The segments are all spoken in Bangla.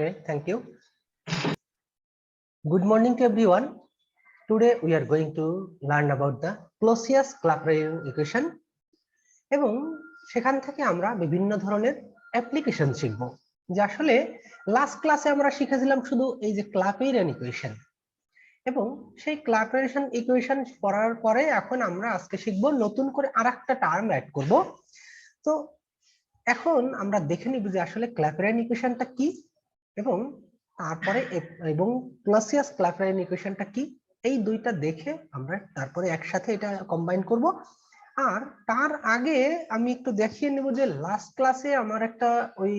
Okay, thank you. Good morning to everyone. Today we are going to learn about the Clausius-Clapeyron equation এবং সেখান থেকে আমরা বিভিন্ন ধরনের অ্যাপ্লিকেশন শিখব। যে আসলে লাস্ট ক্লাসে আমরা শিখেছিলাম শুধু এই যে ক্লাপেইরন ইকুয়েশন এবং সেই ক্লাপেইরন ইকুয়েশন পড়ার পরে এখন আমরা আজকে শিখব নতুন করে আরেকটা টার্ম অ্যাড করব। তো এখন আমরা দেখে নিব যে আসলে ক্লাপেইরন ইকুয়েশনটা কি এবং তারপরে এবং ক্লসিয়াস-ক্লাপেইরন ইকুয়েশনটা কি, এই দুইটা দেখে আমরা তারপরে একসাথে এটা কম্বাইন করব। আর তার আগে আমি একটু দেখিয়ে নেব যে লাস্ট ক্লাসে আমার একটা ওই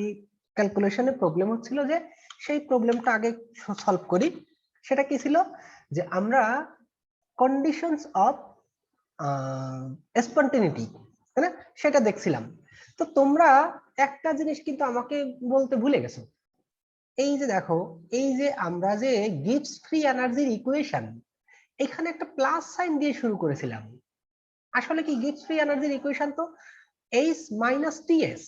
ক্যালকুলেশনে প্রবলেম হচ্ছিল, যে সেই প্রবলেমটা আগে সলভ করি। সেটা কি ছিল যে আমরা কন্ডিশনস অফ স্পন্টেনিটি, তাই না, সেটা দেখছিলাম। তো তোমরা একটা জিনিস কিন্তু আমাকে বলতে ভুলে গেছো। এই যে দেখো, এই যে আমরা যে গিবস ফ্রি এনার্জির ইকুয়েশন, এখানে একটা প্লাস সাইন দিয়ে শুরু করেছিলাম। আসলে কি গিবস ফ্রি এনার্জির ইকুয়েশন তো এইচ মাইনাস টিএস।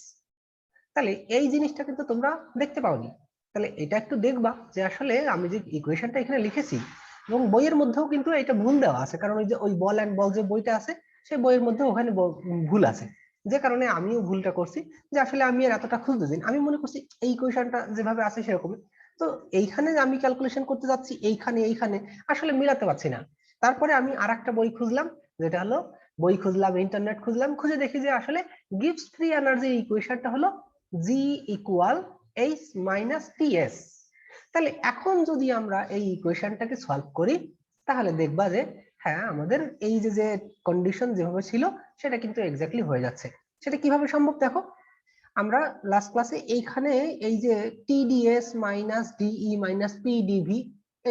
তাহলে এই জিনিসটা কিন্তু তোমরা দেখতে পাওনি। তাহলে এটা একটু দেখবা যে আসলে আমি যে ইকুয়েশনটা এখানে লিখেছি এবং বইয়ের মধ্যেও কিন্তু এটা ভুল দেওয়া আছে, কারণ ওই যে ওই বল এন্ড বল যে বইটা আছে সেই বইয়ের মধ্যে ওখানে ভুল আছে, যে কারণে আমিও ভুলটা করছি। যে আসলে আমি আর এতটা খুঁজতে দিন, আমি মনে করছি এই ইকুয়েশনটা যেভাবে আছে সেরকমই। তো এইখানে আমি ক্যালকুলেশন করতে যাচ্ছি, এইখানে আসলে মিলাতে পারছি না। তারপরে আমি আরেকটা বই খুঁজলাম, যেটা হলো বই খুঁজলাম, ইন্টারনেট খুঁজলাম, খুঁজে দেখি যে আসলে গিবস ফ্রি এনার্জির ইকুয়েশনটা হলো G equal H minus T S. তাহলে এখন যদি আমরা এই ইকুয়েশনটাকে সলভ করি তাহলে দেখবা যে হ্যাঁ, আমাদের এই যে যে কন্ডিশন যেভাবে ছিল সেটা কিন্তু এক্স্যাক্টলি হয়ে যাচ্ছে। সেটা কিভাবে সম্ভব দেখো, আমরা লাস্ট ক্লাসে এইখানে এই যে TDS minus DE minus PDV,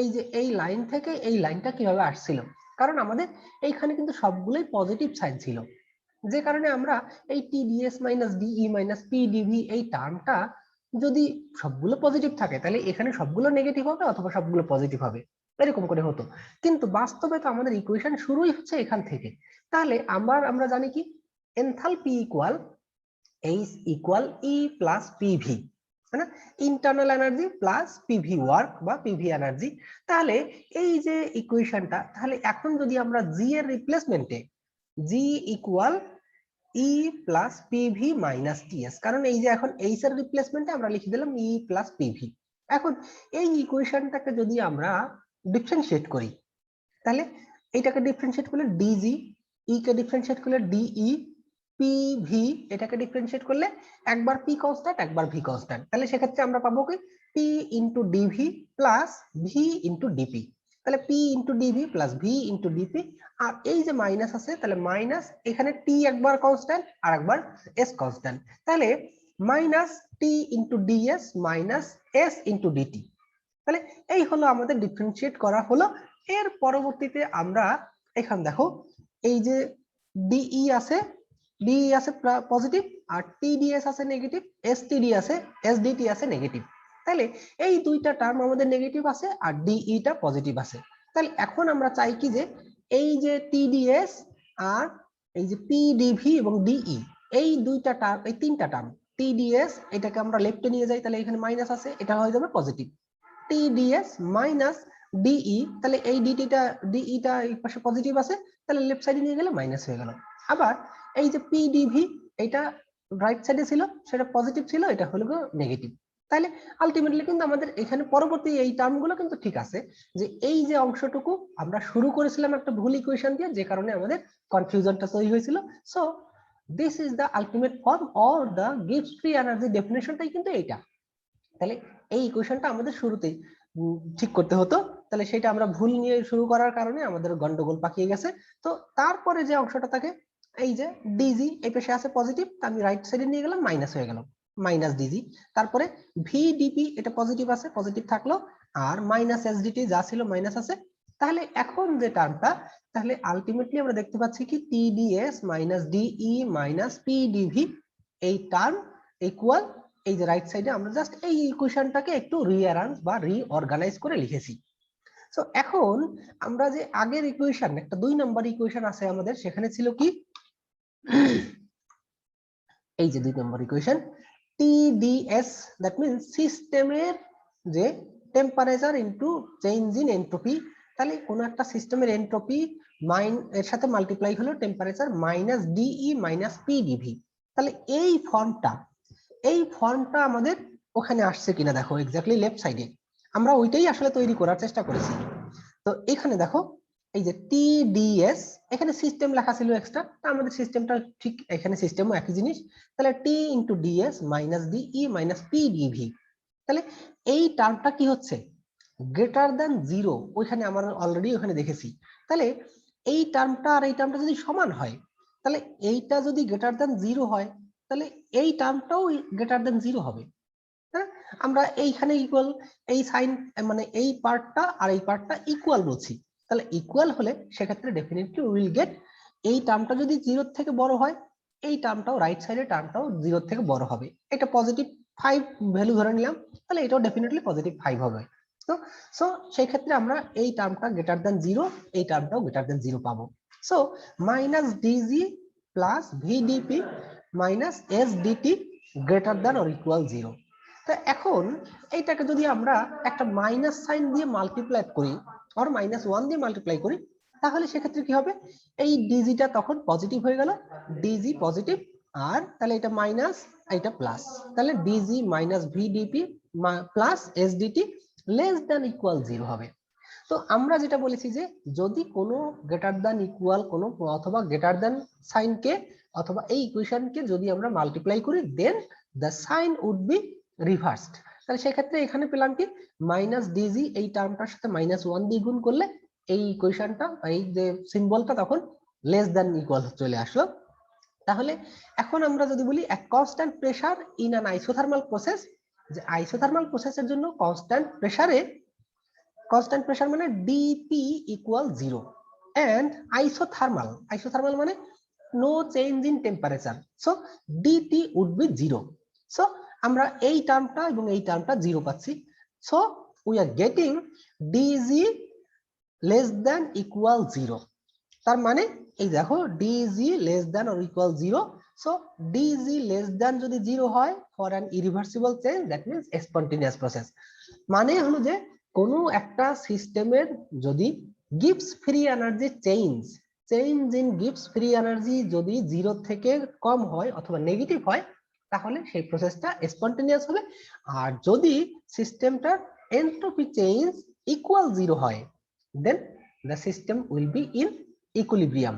এই যে এই লাইন থেকে এই লাইনটা কিভাবে আসছিল, কারণ আমাদের এইখানে কিন্তু সবগুলোই পজিটিভ সাইন ছিল, যে কারণে আমরা এই TDS minus DE minus PDV এই টার্মটা যদি সবগুলো পজিটিভ থাকে তাহলে এখানে সবগুলো নেগেটিভ হবে অথবা সবগুলো পজিটিভ হবে, এরকম করে হতো। কিন্তু বাস্তবে তো আমাদের ইকুয়েশন শুরুই হচ্ছে এখান থেকে। তাহলে আমরা জানি কি এনথালপি ইকুয়াল H ইকুয়াল ই প্লাস পিভি, তাই না, internal energy plus PV work বা পিভি এনার্জি। তাহলে এই যে ইকুয়েশনটা, তাহলে এখন যদি আমরা জি এর রিপ্লেসমেন্টে জি ইকুয়াল ই প্লাস পিভি মাইনাস টিএস, কারণ এই যে এখন এইচ এর রিপ্লেসমেন্টে আমরা লিখে দিলাম ই প্লাস পিভি। এখন এই ইকুয়েশনটাকে যদি আমরা ডিফারেন্সিয়েট করি তাহলে এইটাকে ডিফারেন্সিয়েট করলে ডিজি, ই কে ডিফারেন্সিয়েট করলে ডিই, পিভি এটাকে ডিফারেন্সিয়েট করলে একবার পি কনস্ট্যান্ট একবার ভি কনস্ট্যান্ট, তাহলে সেক্ষেত্রে আমরা পাবো কি P into D V plus V into D P. তাহলে P into D V plus V into D P, আর এই যে মাইনাস আছে তাহলে মাইনাস, এখানে টি একবার কনস্ট্যান্ট আর একবার এস কনস্ট্যান্ট, তাহলে minus T into D S minus S into D T. তাহলে এই হলো আমাদের ডিফারেন্সিয়েট করা হলো। এর পরবর্তীতে আমরা এখান দেখো এই যে ডিই আছে, ডিই আছে পজিটিভ, আর টিডিএস আছে নেগেটিভ, এসটিডি আছে, এসডিটি আছে নেগেটিভ। তাহলে এই দুইটা টার্ম আমাদের নেগেটিভ আছে আর ডিইটা পজিটিভ আছে। তাহলে এখন আমরা চাই কি যে এই যে টিডিএস আর এই যে পিডিভি এবং ডিই, এই দুইটা টার্ম, এই তিনটা টার্ম, টিডিএস এটাকে আমরা লেফটে নিয়ে যাই, তাহলে এখানে মাইনাস আছে, এটা হয়ে যাবে পজিটিভ। টিডিএস মাইনাস ডিই, তাহলে এই ডিইটা এই পাশে পজিটিভ আছে, তাহলে লেফট সাইডে নিয়ে গেলে মাইনাস হয়ে গেল। আবার এই যে পিডিভি, এটা রাইট সাইডে ছিল, সেটা পজিটিভ ছিল, এটা হলো নেগেটিভ। তাহলে আলটিমেটলি কিন্তু আমাদের এখানে পরবর্তী এই টার্মগুলো কিন্তু ঠিক আছে, যে এই যে অংশটুকু আমরা শুরু করেছিলাম একটা ভুল ইকুয়েশন দিয়ে, যে কারণে আমাদের কনফিউশনটা তৈরি হয়েছিল। So this is the ultimate form or the Gibbs free energy ডেফিনেশনটাই কিন্তু এইটা। তাহলে এই ইকুয়েশনটা আমাদের শুরুতেই ঠিক করতে হতো, তাহলে সেটা আমরা ভুল নিয়ে শুরু করার কারণে আমাদের গন্ডগোল পাকিয়ে গেছে। তো তারপরে যে অংশটা থাকে এই যে ডিজি, এই পাশে আছে পজিটিভ, আমি রাইট সাইডে নিয়ে গেলাম, মাইনাস হয়ে গেল, মাইনাস ডিজি। তারপরে ভিডিপি এটা পজিটিভ আছে, পজিটিভ থাকলো, আর মাইনাস এসডিটি যা ছিল মাইনাস আছে। তাহলে এখন যে টার্মটা, তাহলে আলটিমেটলি আমরা দেখতে পাচ্ছি কি TDS minus DE minus PDV, এই টার্ম ইকুয়াল এই যে রাইট সাইডে আমরা জাস্ট এই ইকুয়েশনটাকে একটু রিঅ্যারেঞ্জ বা রিঅর্গানাইজ করে লিখেছি। সো এখন আমরা যে আগের ইকুয়েশন, একটা 2 নম্বর ইকুয়েশন আছে আমাদের, সেখানে ছিল কি এই যে 2 number equation TDS, that means সিস্টেমের যে temperature into change in entropy, তাহলে কোন একটা সিস্টেমের এন্ট্রপি এর সাথে মাল্টিপ্লাই হলো temperature minus DE minus PDV. তাহলে এই ফর্মটা আমাদের ওখানে আসছে কিনা দেখো, এক্স্যাক্টলি লেফট সাইডে আমরা ওইটাই আসলে তৈরি করার চেষ্টা করেছি। তো এখানে দেখো এই যে টিডিএস, এখানে সিস্টেম লেখা ছিল এক্সট্রা, আমাদের সিস্টেমটা ঠিক এখানে সিস্টেমও একই জিনিস। তাহলে T into D S minus DE minus PDV. তাহলে এই টার্মটা কি হচ্ছে, গ্রেটার দ্যান জিরো, ওইখানে আমরা অলরেডি ওখানে দেখেছি। তাহলে এই টার্মটা আর এই টার্মটা যদি সমান হয়, তাহলে এইটা যদি গ্রেটার দ্যান জিরো হয়, তাহলে এই টার্মটাও গ্রেটার দ্যান জিরো হবে। হ্যাঁ, আমরা এইখানে ইকুয়াল, এই সাইন মানে এই পার্টটা আর এই পার্টটা ইকুয়াল বলছি, তাহলে ইকুয়াল হলে সেক্ষেত্রে ডেফিনেটলি উইল গেট, এই টার্মটা যদি জিরোর থেকে বড় হয়, এই টার্মটাও রাইট সাইডের টার্মটাও জিরোর থেকে বড় হবে। এটা পজিটিভ 5 ভ্যালু ধরে নিলাম, তাহলে এটাও ডেফিনেটলি পজিটিভ 5 হবে। তো সো সেই ক্ষেত্রে আমরা এই টার্মটা গ্রেটার দ্যান জিরো, এই টার্মটাও গ্রেটার দ্যান জিরো পাবো। So minus DG plus VDP minus S DT greater than or equal zero. তা এখন এইটাকে যদি আমরা একটা মাইনাস সাইন দিয়ে মাল্টিপ্লাই করি আর মাইনাস 1 দিয়ে মাল্টিপ্লাই করি, তাহলে সেক্ষেত্রে কি হবে, এই ডিজিটা তখন পজিটিভ হয়ে গেল, ডিজি পজিটিভ, আর তাহলে এটা মাইনাস এটা প্লাস, তাহলে DG minus VDP plus SDT less than equal zero হবে। তো আমরা যেটা বলেছি যে যদি কোনো গ্রেটার দ্যান ইকুয়াল কোনো অথবা গ্রেটার দ্যান সাইনকে অথবা এই ইকুয়েশনকে যদি আমরা মাল্টিপ্লাই করি, then the sign would be reversed. তাহলে সেক্ষেত্রে এখানে পেলাম কি, মাইনাস ডিজি এই টার্মটার সাথে মাইনাস 1 দিয়ে গুণ করলে এই ইকুয়েশনটা, এই যে সিম্বলটা তখন লেস দ্যান ইকুয়াল চলে আসলো। তাহলে এখন আমরা যদি বলি এক constant pressure in an isothermal process, যে আইসোথার্মাল প্রসেসের জন্য কনস্ট্যান্ট প্রেসার মানে D P equal zero, and isothermal মানে no change in temperature, so D T would be zero. So আমরা এই টার্মটা এবং এই টার্মটা জিরো পাচ্ছি, so we are getting D G less than equal zero. তার মানে এই দেখো D G less than or equal zero, so D G less than যদি জিরো হয় for an irreversible change, that means spontaneous process. মানে হলো যে কোনো একটা সিস্টেমের যদি Gibbs free energy change in Gibbs free energy যদি জিরো থেকে কম হয় অথবা নেগেটিভ হয়, তাহলে সেই প্রসেসটা স্পন্টেনিয়াস হবে। আর যদি সিস্টেমটার এন্ট্রপি চেঞ্জ ইকুয়াল জিরো হয়, then the system will be in equilibrium.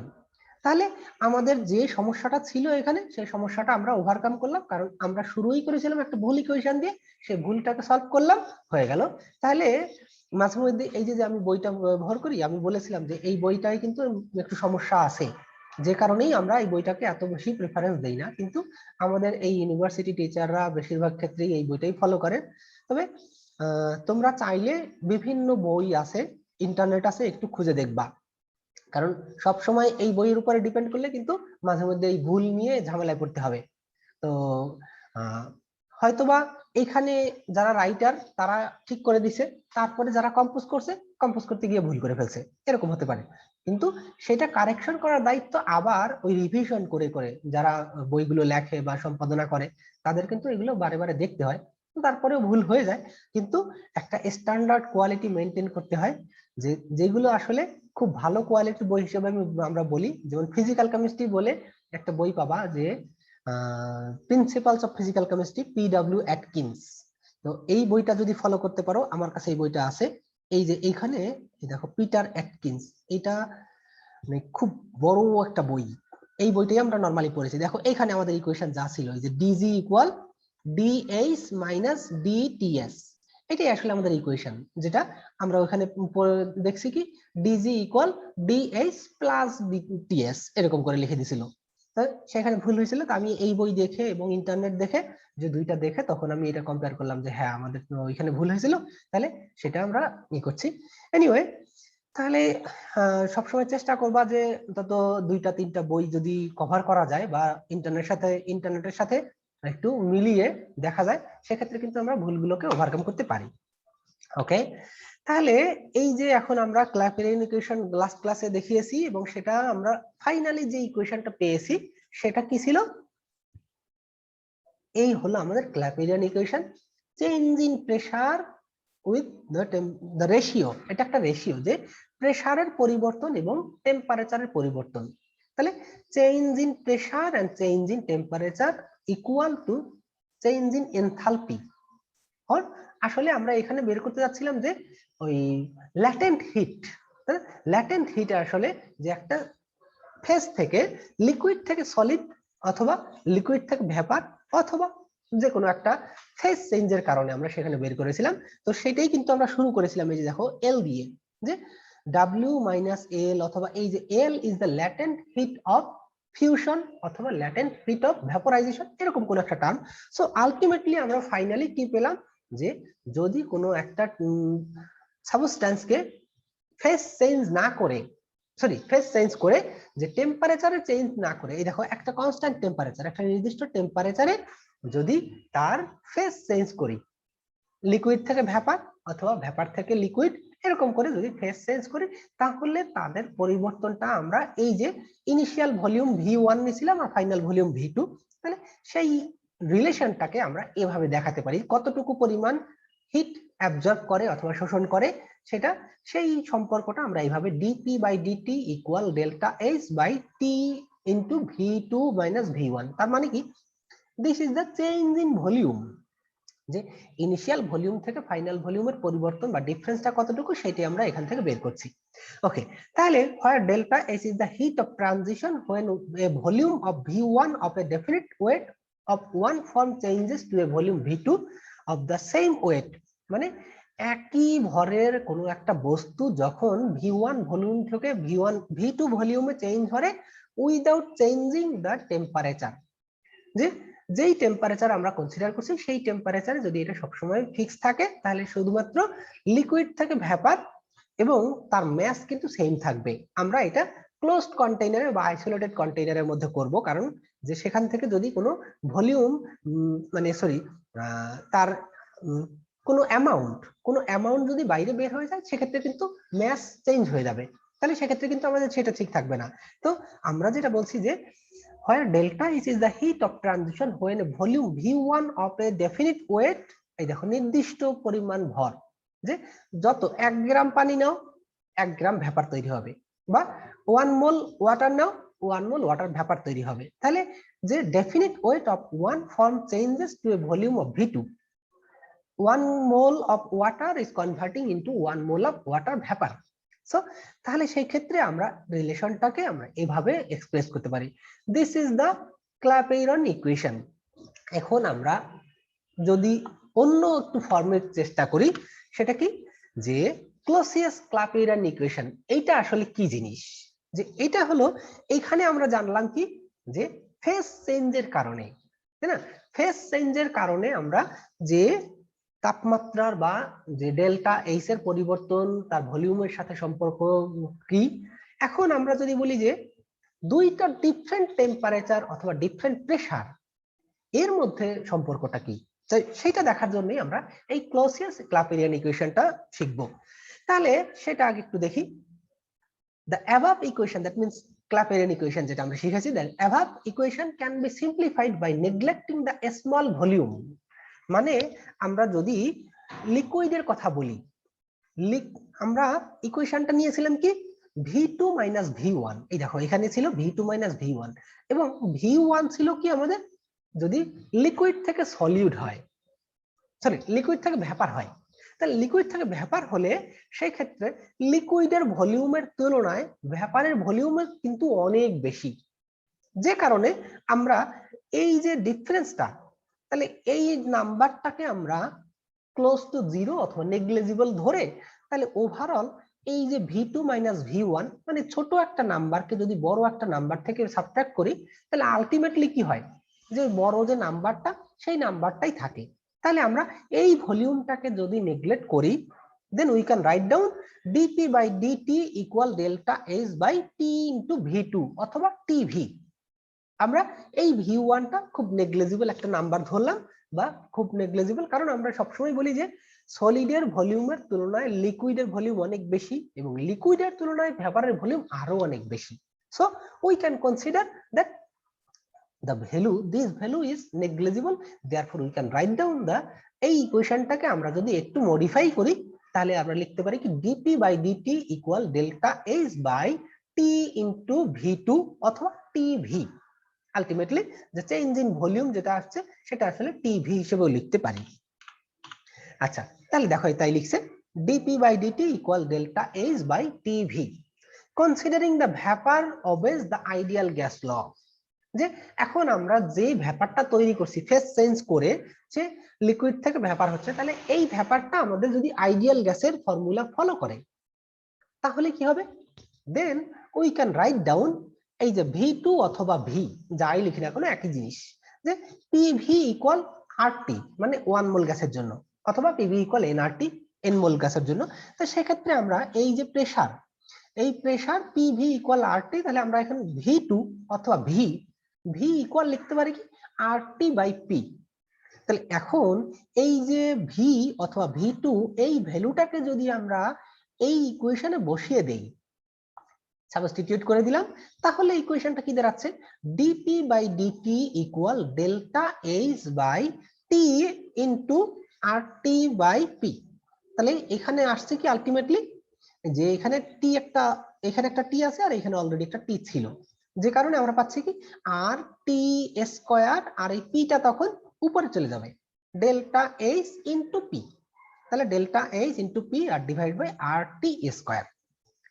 তাহলে আমাদের যে সমস্যাটা ছিল এখানে, সেই সমস্যাটা আমরা ওভারকাম করলাম, কারণ আমরা শুরুই করেছিলাম একটা ভুল ইকুয়েশন দিয়ে, সেই ভুলটাকে সলভ করলাম, হয়ে গেল। তাহলে মাঝে মধ্যে এই যে আমি বইটা ব্যবহার করি, আমি বলেছিলাম যে এই বইটায় কিন্তু একটু সমস্যা আছে, যে কারণেই আমরা এই বইটাকে এত বেশি প্রেফারেন্স দেই না, কিন্তু আমাদের এই ইউনিভার্সিটি টিচাররা বেশিরভাগ ক্ষেত্রেই এই বইটাই ফলো করেন। তবে তোমরা চাইলে বিভিন্ন বই আছে, ইন্টারনেট আছে, একটু খুঁজে দেখবা, কারণ সব সময় এই বইয়ের উপরে ডিপেন্ড করলে কিন্তু মাঝে মধ্যে এই ভুল নিয়ে ঝামেলায় পড়তে হবে। তো হয়তোবা এখানে যারা রাইটার তারা ঠিক করে দিছে, তারপরে যারা কম্পোজ করতে গিয়ে ভুল করে ফেলছে, এরকম হতে পারে। কিন্তু সেটা কারেকশন করার দায়িত্ব আবার ওই রিভিশন করে করে যারা বইগুলো লেখে বা সম্পাদনা করে, তাদের কিন্তু এগুলো বারে বারে দেখতে হয়, তারপরেও ভুল হয়ে যায়। কিন্তু একটা স্ট্যান্ডার্ড কোয়ালিটি মেনটেন করতে হয়, যে যেগুলো আসলে খুব ভালো কোয়ালিটির বই হিসেবে আমরা বলি, যেমন ফিজিক্যাল কেমিস্ট্রি বলে একটা বই পাবা, যে principles of physical chemistry, PW Atkins. তো এই বইটা যদি ফলো করতে পারো, আমার কাছে এই বইটা আছে, এই যে এইখানে দেখো পিটার অ্যাটকিন্স, এটা মানে খুব বড় একটা বই, এই বইটাই আমরা নরমালি পড়েছি। দেখো এখানে আমাদের ইকুয়েশন যা ছিল, এই যে DG equal DH minus DTS, এটাই আসলে আমাদের ইকুয়েশন, যেটা আমরা ওখানে দেখছি কি DG equal DH plus DTS এরকম করে লিখে দিছিল। সেখানে ভুল হয়েছিল, তো আমি এই বই দেখে এবং ইন্টারনেট দেখে, যে দুইটা দেখে তখন আমি এটা কম্পেয়ার করলাম যে হ্যাঁ আমাদের তো ওইখানে ভুল হয়েছিল, তাহলে সেটা আমরা করছি। এনিওয়ে, তাহলে সবসময় চেষ্টা করবা যে অন্তত 2-3টা বই যদি কভার করা যায় বা ইন্টারনেটের সাথে একটু মিলিয়ে দেখা যায়, সেক্ষেত্রে কিন্তু আমরা ভুলগুলোকে ওভারকাম করতে পারি। ওকে, তাহলে এই যে এখন আমরা ক্ল্যাপেরিয়ান ইকুয়েশন লাস্ট ক্লাসে দেখিয়েছি, এবং সেটা আমরা ফাইনালি যে ইকুয়েশনটা পেয়েছি সেটা কি ছিল, এই হলো আমাদের Clapeyron equation, change in pressure with the ratio, এটা একটা রেশিও যে প্রেসারের পরিবর্তন এবং টেম্পারেচারের পরিবর্তন। তাহলে change in pressure and change in temperature equal to change in enthalpy. আসলে আমরা এখানে বের করতে যাচ্ছিলাম যে ওই ল্যাটেন্ট হিট। ল্যাটেন্ট হিট আসলে যে একটা ফেজ থেকে লিকুইড থেকে সলিড অথবা লিকুইড থেকে ভেপার অথবা যে কোনো একটা ফেজ চেঞ্জের কারণে আমরা সেখানে বের করেছিলাম। তো সেটাই কিন্তু আমরা শুরু করেছিলাম এই যে দেখো এল দিয়ে, যে W মাইনাস এল, অথবা এই যে এল is the latent heat of fusion অথবা ল্যাটেন্ট হিট অফ ভ্যাপোরাইজেশন, এরকম কোন একটা টার্ম। সো আলটিমেটলি আমরা ফাইনালি কি পেলাম, যে যদি কোনো একটা সাবস্ট্যান্সকে ফেজ চেঞ্জ না করে, সরি ফেজ চেঞ্জ করে যে টেম্পারেচারে চেঞ্জ না করে, এই দেখো একটা কনস্ট্যান্ট টেম্পারেচার, একটা নির্দিষ্ট টেম্পারেচারে যদি তার ফেজ চেঞ্জ করি, লিকুইড থেকে ভ্যাপার অথবা ভ্যাপার থেকে লিকুইড, এরকম করে যদি ফেজ চেঞ্জ করি, তাহলে তাদের পরিবর্তনটা আমরা এই যে ইনিশিয়াল ভলিউম V1 নিছিলাম আর ফাইনাল ভলিউম V2, তাহলে সেই রিলেশনটাকে আমরা এভাবে দেখাতে পারি, কতটুকু পরিমাণ হিট অ্যাবজর্ব করে অথবা শোষণ করে সেটা, সেই সম্পর্কটা আমরা এইভাবে dP by dt equal delta H by T into V2 minus V1। তার মানে কি, this is the change in volume, যে ইনিশিয়াল ভলিউম থেকে ফাইনাল ভলিউমের পরিবর্তন বা ডিফারেন্সটা কতটুকু সেটাই আমরা এখান থেকে বের করছি। ওকে, তাহলে where delta H is the heat of transition when a volume of V1 of a definite weight of one form changes to a volume V2 of the same weight, মানে একই ভরের কোনো একটা বস্তু যখন V1 ভলিউম থেকে V2 ভলিউমে চেঞ্জ করে উইদাউট চেঞ্জিং দ্য টেম্পারেচার, যে যেই টেম্পারেচার আমরা কনসিডার করছি সেই টেম্পারেচারে যদি এটা সবসময় ফিক্স থাকে, তাহলে শুধুমাত্র লিকুইড থেকে ভ্যাপার এবং তার ম্যাস কিন্তু সেম থাকবে। আমরা এটা ক্লোজড কন্টেইনারে বা আইসোলেটেড কন্টেইনারের মধ্যে করব, কারণ যে সেখান থেকে যদি কোনো ভলিউম মানে সরি তার কোনো অ্যামাউন্ট যদি বাইরে বের হয়ে যায়, সেক্ষেত্রে কিন্তু ম্যাস চেঞ্জ হয়ে যাবে, তাহলে সেক্ষেত্রে কিন্তু আমাদের সেটা ঠিক থাকবে না। তো আমরা যেটা বলছি যে where delta H is the heat of transition when a volume V1 of a definite weight, এই দেখো নির্দিষ্ট পরিমাণ ভর, যে যত 1 গ্রাম পানি নাও 1 গ্রাম ভ্যাপার তৈরি হবে, বা 1 মোল ওয়াটার নাও 1 মোল ওয়াটার ভ্যাপার তৈরি হবে, তাহলে যে definite weight of one form changes to a volume of V2, 1 mole of water is converting into 1 mole of water vapor। So তাহলে সেই ক্ষেত্রে আমরা রিলেশনটাকে আমরা এভাবে এক্সপ্রেস করতে পারি, দিস ইজ দ্য ক্লাপেইরন ইকুয়েশন। এখন আমরা যদি অন্য একটু ফর্মের চেষ্টা করি, সেটা কি, যে ক্লসিয়াস-ক্লাপেইরন ইকুয়েশন, এইটা আসলে কি জিনিস, যে এটা হলো এইখানে আমরা জানলাম কি, যে ফেজ চেঞ্জের কারণে, তাই না, ফেজ চেঞ্জের কারণে আমরা যে তাপমাত্রার বা যে ডেল্টা এইচ এর পরিবর্তন তার ভলিউমের সাথে সম্পর্ক কি। এখন আমরা যদি বলি যে দুইটা ডিফারেন্ট টেম্পারেচার অথবা ডিফারেন্ট প্রেসার এর মধ্যে সম্পর্কটা কি, সেটা দেখার জন্যই আমরা এই ক্লসিয়াস-ক্লাপেরিয়ান ইকুয়েশনটা শিখব। তাহলে সেটা আগে একটু দেখি। The above equation, that means Clapeyron equation যেটা আমরা শিখেছি, the above equation can be simplified by neglecting the small volume। মানে আমরা যদি লিকুইডের কথা বলি, আমরা ইকুয়েশনটা নিয়েছিলাম কি V2 মাইনাস V1, এই দেখো এখানে ছিল V2 মাইনাস V1 এবং V1 ছিল কি আমাদের, যদি লিকুইড থেকে সলিড হয়, সরি লিকুইড থেকে ভ্যাপার হয়, তাহলে লিকুইড থেকে ভ্যাপার হলে সেই ক্ষেত্রে লিকুইডের ভলিউমের তুলনায় ভ্যাপারের ভলিউম কিন্তু অনেক বেশি, যে কারণে আমরা এই যে ডিফারেন্সটা, তাহলে এই নাম্বারটাকে আমরা ক্লোজ টু জিরো অথবা নেগলিজিবল ধরে, তাহলে ওভারঅল এই যে V2 মাইনাস V1 মানে ছোট একটা নাম্বারকে যদি বড় একটা নাম্বার থেকে সাবট্রাক্ট করি, তাহলে আলটিমেটলি কি হয়, যে বড় যে নাম্বারটা সেই নাম্বারটাই থাকে। তাহলে আমরা এই ভলিউমটাকে যদি নেগলেক্ট করি, then we can write down dP by dt equal delta H by T into V2 অথবা TV। আমরা এই V1 টা খুব নেগলিজিবল একটা নাম্বার ধরলাম, বা খুব নেগলিজিবল, কারণ আমরা সবসময় বলি যে সলিডের ভলিউমের তুলনায় লিকুইডের ভলিউম অনেক বেশি এবং লিকুইডের তুলনায় ভ্যাপারের ভলিউম আরো অনেক বেশি। So we can consider that the value, this value is negligible, therefore we can write down the এই ইকুয়েশনটাকে আমরা যদি একটু মডিফাই করি তাহলে আমরা লিখতে পারি কি DP by DT equal delta H by T into ভি2 অথবা টিভি। আলটিমেটলি যে চেঞ্জ ইন ভলিউম যেটা আসছে সেটা আসলে টিভি হিসেবেও লিখতে পারি। আচ্ছা, তাহলে দেখো তাই লিখছে D P by DT equal delta H by T V considering the vapour obeys the ideal gas law. যে এখন আমরা যে ভ্যাপারটা তৈরি করছি ফেজ চেঞ্জ করে যে লিকুইড থেকে ভ্যাপার হচ্ছে, তাহলে এই ভ্যাপারটা আমাদের যদি আইডিয়াল গ্যাসের ফর্মুলা ফলো করে তাহলে কি হবে, then we can write down এই যে ভি2 অথবা ভি যাই লিখি না কোনো একই জিনিস, যে পিভি ইকুয়াল আরটি মানে 1 মোল গ্যাসের জন্য, অথবা পিভি ইকুয়াল এনআরটি এন মোল গ্যাসের জন্য। তো সেক্ষেত্রে আমরা এই যে প্রেসার, এই প্রেসার পিভি ইকুয়াল আরটি, তাহলে আমরা এখানে ভি2 অথবা ভি ইকুয়াল লিখতে পারি কি আরটি বাই পি। তাহলে এখন এই যে ভি অথবা ভি2 এই ভ্যালুটাকে যদি আমরা এই ইকুয়েশনে বসিয়ে দেই, সাবস্টিটিউট করে দিলাম, তাহলে ইকুয়েশনটা কি দাঁড়াচ্ছে DP by DT equal delta H by T into RT by P. তাহলে এখানে আসছে কি আলটিমেটলি যে এখানে টি এখানে একটা টি আছে আর এখানে অলরেডি একটা টি ছিল, যে কারণে আমরা পাচ্ছি কি আর টি স্কয়ার, আর এই পিটা তখন উপরে চলে যাবে ডেল্টা এইচ ইন্টু পি। তাহলে ডেল্টা এইচ ইন্টু পি আর divide by R T square.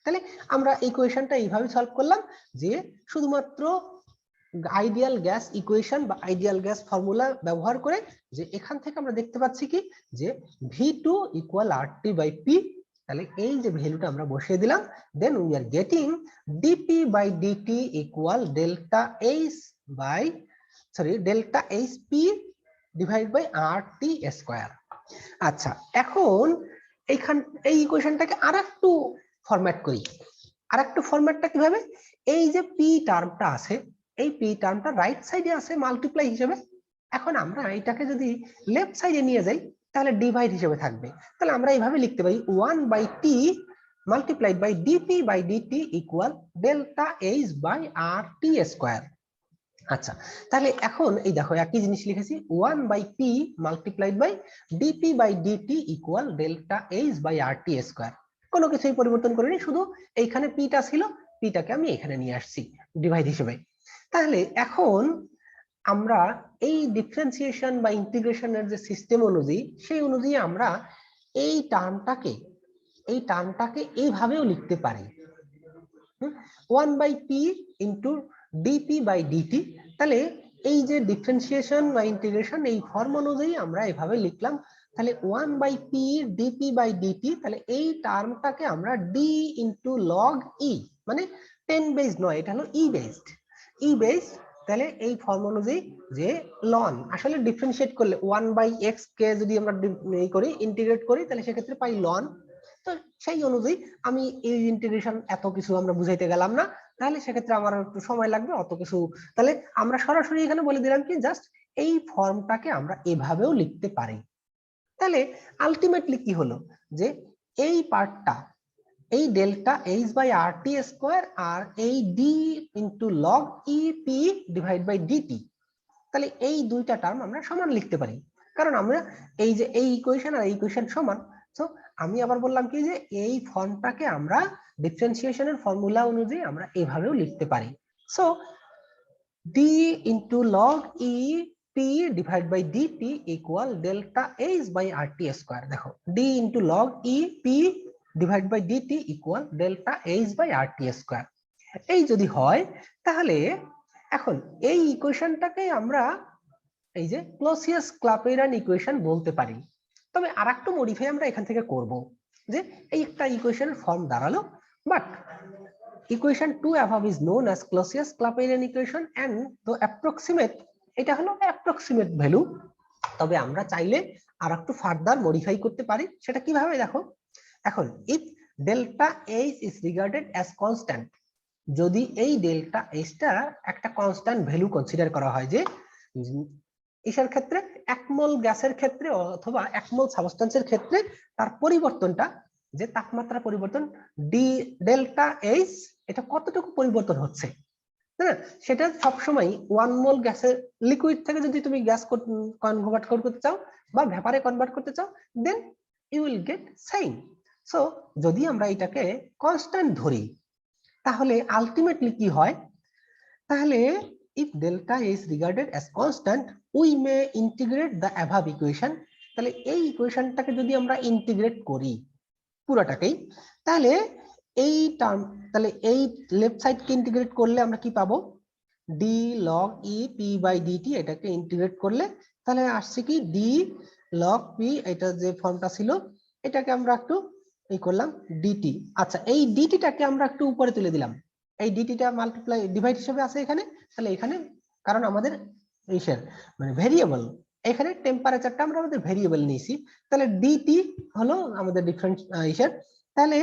তাহলে আমরা এই ইকুয়েশনটা এইভাবে সলভ করলাম যে শুধুমাত্র আইডিয়াল গ্যাস ইকুয়েশন বা আইডিয়াল গ্যাস ফর্মুলা ব্যবহার করে, যে এখান থেকে আমরা দেখতে পাচ্ছি কি যে ভি2 ইকুয়াল আরটি বাই পি। তাহলে এই যে ভ্যালুটা আমরা বসিয়ে দিলাম, then we are getting DP by DT equal delta H by delta H P divide by RT square. আচ্ছা, এখন এই ইকুয়েশনটাকে আরেকটু ফরম্যাট করি। আরেকটু ফরম্যাটটা কিভাবে, এই যে পি টার্মটা আছে এই পি টার্মটা রাইট সাইডে আছে মাল্টিপ্লাই হিসেবে, এখন আমরা এটাকে যদি লেফট সাইডে নিয়ে যাই তাহলে ডিভাইড হিসেবে থাকবে। তাহলে আমরা এইভাবে লিখতে পারি 1 by T multiplied by DP by DT equal delta H by R T square. আচ্ছা, তাহলে এখন এই দেখো একই জিনিস লিখেছি 1 by P multiplied by DP by DT equal delta H by R T square. কোনো কিছুই পরিবর্তন করিনি, শুধু এইখানে পিটা ছিল, পিটাকে আমি এখানে নিয়ে আসছি ডিভাইড হিসেবে। তাহলে এখন আমরা এই ডিফারেন্সিয়েশন বা ইন্টিগ্রেশনের যে সিস্টেম অনুযায়ী, সেই অনুযায়ী আমরা এই টার্মটাকে এইভাবেও লিখতে পারি 1 by P into DP by DT. তাহলে এই যে ডিফারেন্সিয়েশন বা ইন্টিগ্রেশন এই ফর্ম অনুযায়ী আমরা এভাবে লিখলাম। তাহলে 1 by P DP by DT, তাহলে এই টার্মটাকে আমরা ডি ইন্টু লগ ই মানে 10 বেসড নয়, এটা হলো ই বেসড। তাহলে এই ফর্ম অনুযায়ী যে লন আসলে ডিফারেন্সিয়েট করলে 1 বাই এক্স কে যদি আমরা ইন্টিগ্রেট করি তাহলে সেক্ষেত্রে পাই লন। তো সেই অনুযায়ী আমি এই ইন্টিগ্রেশন এত কিছু আমরা বুঝাইতে গেলাম না, তাহলে সেক্ষেত্রে আমার একটু সময় লাগবে অত কিছু। তাহলে আমরা সরাসরি এখানে বলে দিলাম কি জাস্ট এই ফর্মটাকে আমরা এভাবেও লিখতে পারি। তাহলে আলটিমেটলি কি হলো যে এই পার্টটা এই delta H by R T square আর এই D into log E P divide by DT, তাহলে এই দুইটা টার্ম আমরা সমান লিখতে পারি, কারণ আমরা এই যে এই ইকুয়েশন আর এই ইকুয়েশন সমান। সো আমি আবার বললাম কি যে এই ফর্মটাকে আমরা ডিফারেন্সিয়েশনের ফর্মুলা অনুযায়ী আমরা এভাবেও লিখতে পারি। So D into log E P divide by DT equal delta H by R T square. দেখো D into log E P divide by DT equal delta H by R T square. এই যদি হয় তাহলে এখন এই ইকুয়েশনটাকে আমরা এই যে ক্লসিয়াস-ক্লাপেরান ইকুয়েশন বলতে পারি। তবে আরেকটু মডিফাই আমরা এখান থেকে করব, যে এই একটা ইকুয়েশনের ফর্ম দাঁড়ালো, but equation 2 above is known as Clausius-Clapeyron equation and the approximate, এটা হলো অ্যাপ্রক্সিমেট ভ্যালু। তবে আমরা চাইলে আরেকটু ফার্দার মডিফাই করতে পারি। সেটা কিভাবে দেখো, এখন if delta h is regarded as constant, যদি এই ডেল্টা এইচটা একটা কনস্ট্যান্ট ভ্যালু কনসিডার করা হয়, যে এর ক্ষেত্রে 1 মোল গ্যাসের ক্ষেত্রে অথবা 1 মোল সাবস্টেন্সের ক্ষেত্রে তার পরিবর্তনটা, যে তাপমাত্রা পরিবর্তন ডি ডেল্টা এইচ এটা কতটুকু পরিবর্তন হচ্ছে, হ্যাঁ সেটা সবসময় 1 মোল গ্যাসের লিকুইড থেকে যদি তুমি গ্যাস কনভার্ট করতে চাও বা ভ্যাপারে কনভার্ট করতে চাও, then you will get same. So যদি আমরা এটাকে কনস্ট্যান্ট ধরি তাহলে আলটিমেটলি কি হয়, তাহলে if delta is regarded as constant we may integrate the above equation। তাহলে এই ইকুয়েশনটাকে যদি আমরা ইন্টিগ্রেট করি পুরোটাকেই, তাহলে এই টার্ম, তাহলে এই লেফট সাইডকে ইন্টিগ্রেট করলে আমরা কি পাবো, d log e p by dt, এটাকে ইন্টিগ্রেট করলে তাহলে আসছে কি d log p, এটা যে ফর্মটা ছিল এটাকে আমরা একটু এই করলাম dt। আচ্ছা, এই dt-টাকে আমরা একটু উপরে তুলে দিলাম, এই dt-টা মাল্টিপ্লাই ডিভাইড হিসেবে আছে এখানে, তাহলে এখানে কারণ আমাদের ইসের মানে ভেরিয়েবল, এখানে টেম্পারেচারটা আমরা আমাদের ভেরিয়েবল নিয়েছি, তাহলে dt হলো আমাদের ডিফারেন্স ইসের, তাহলে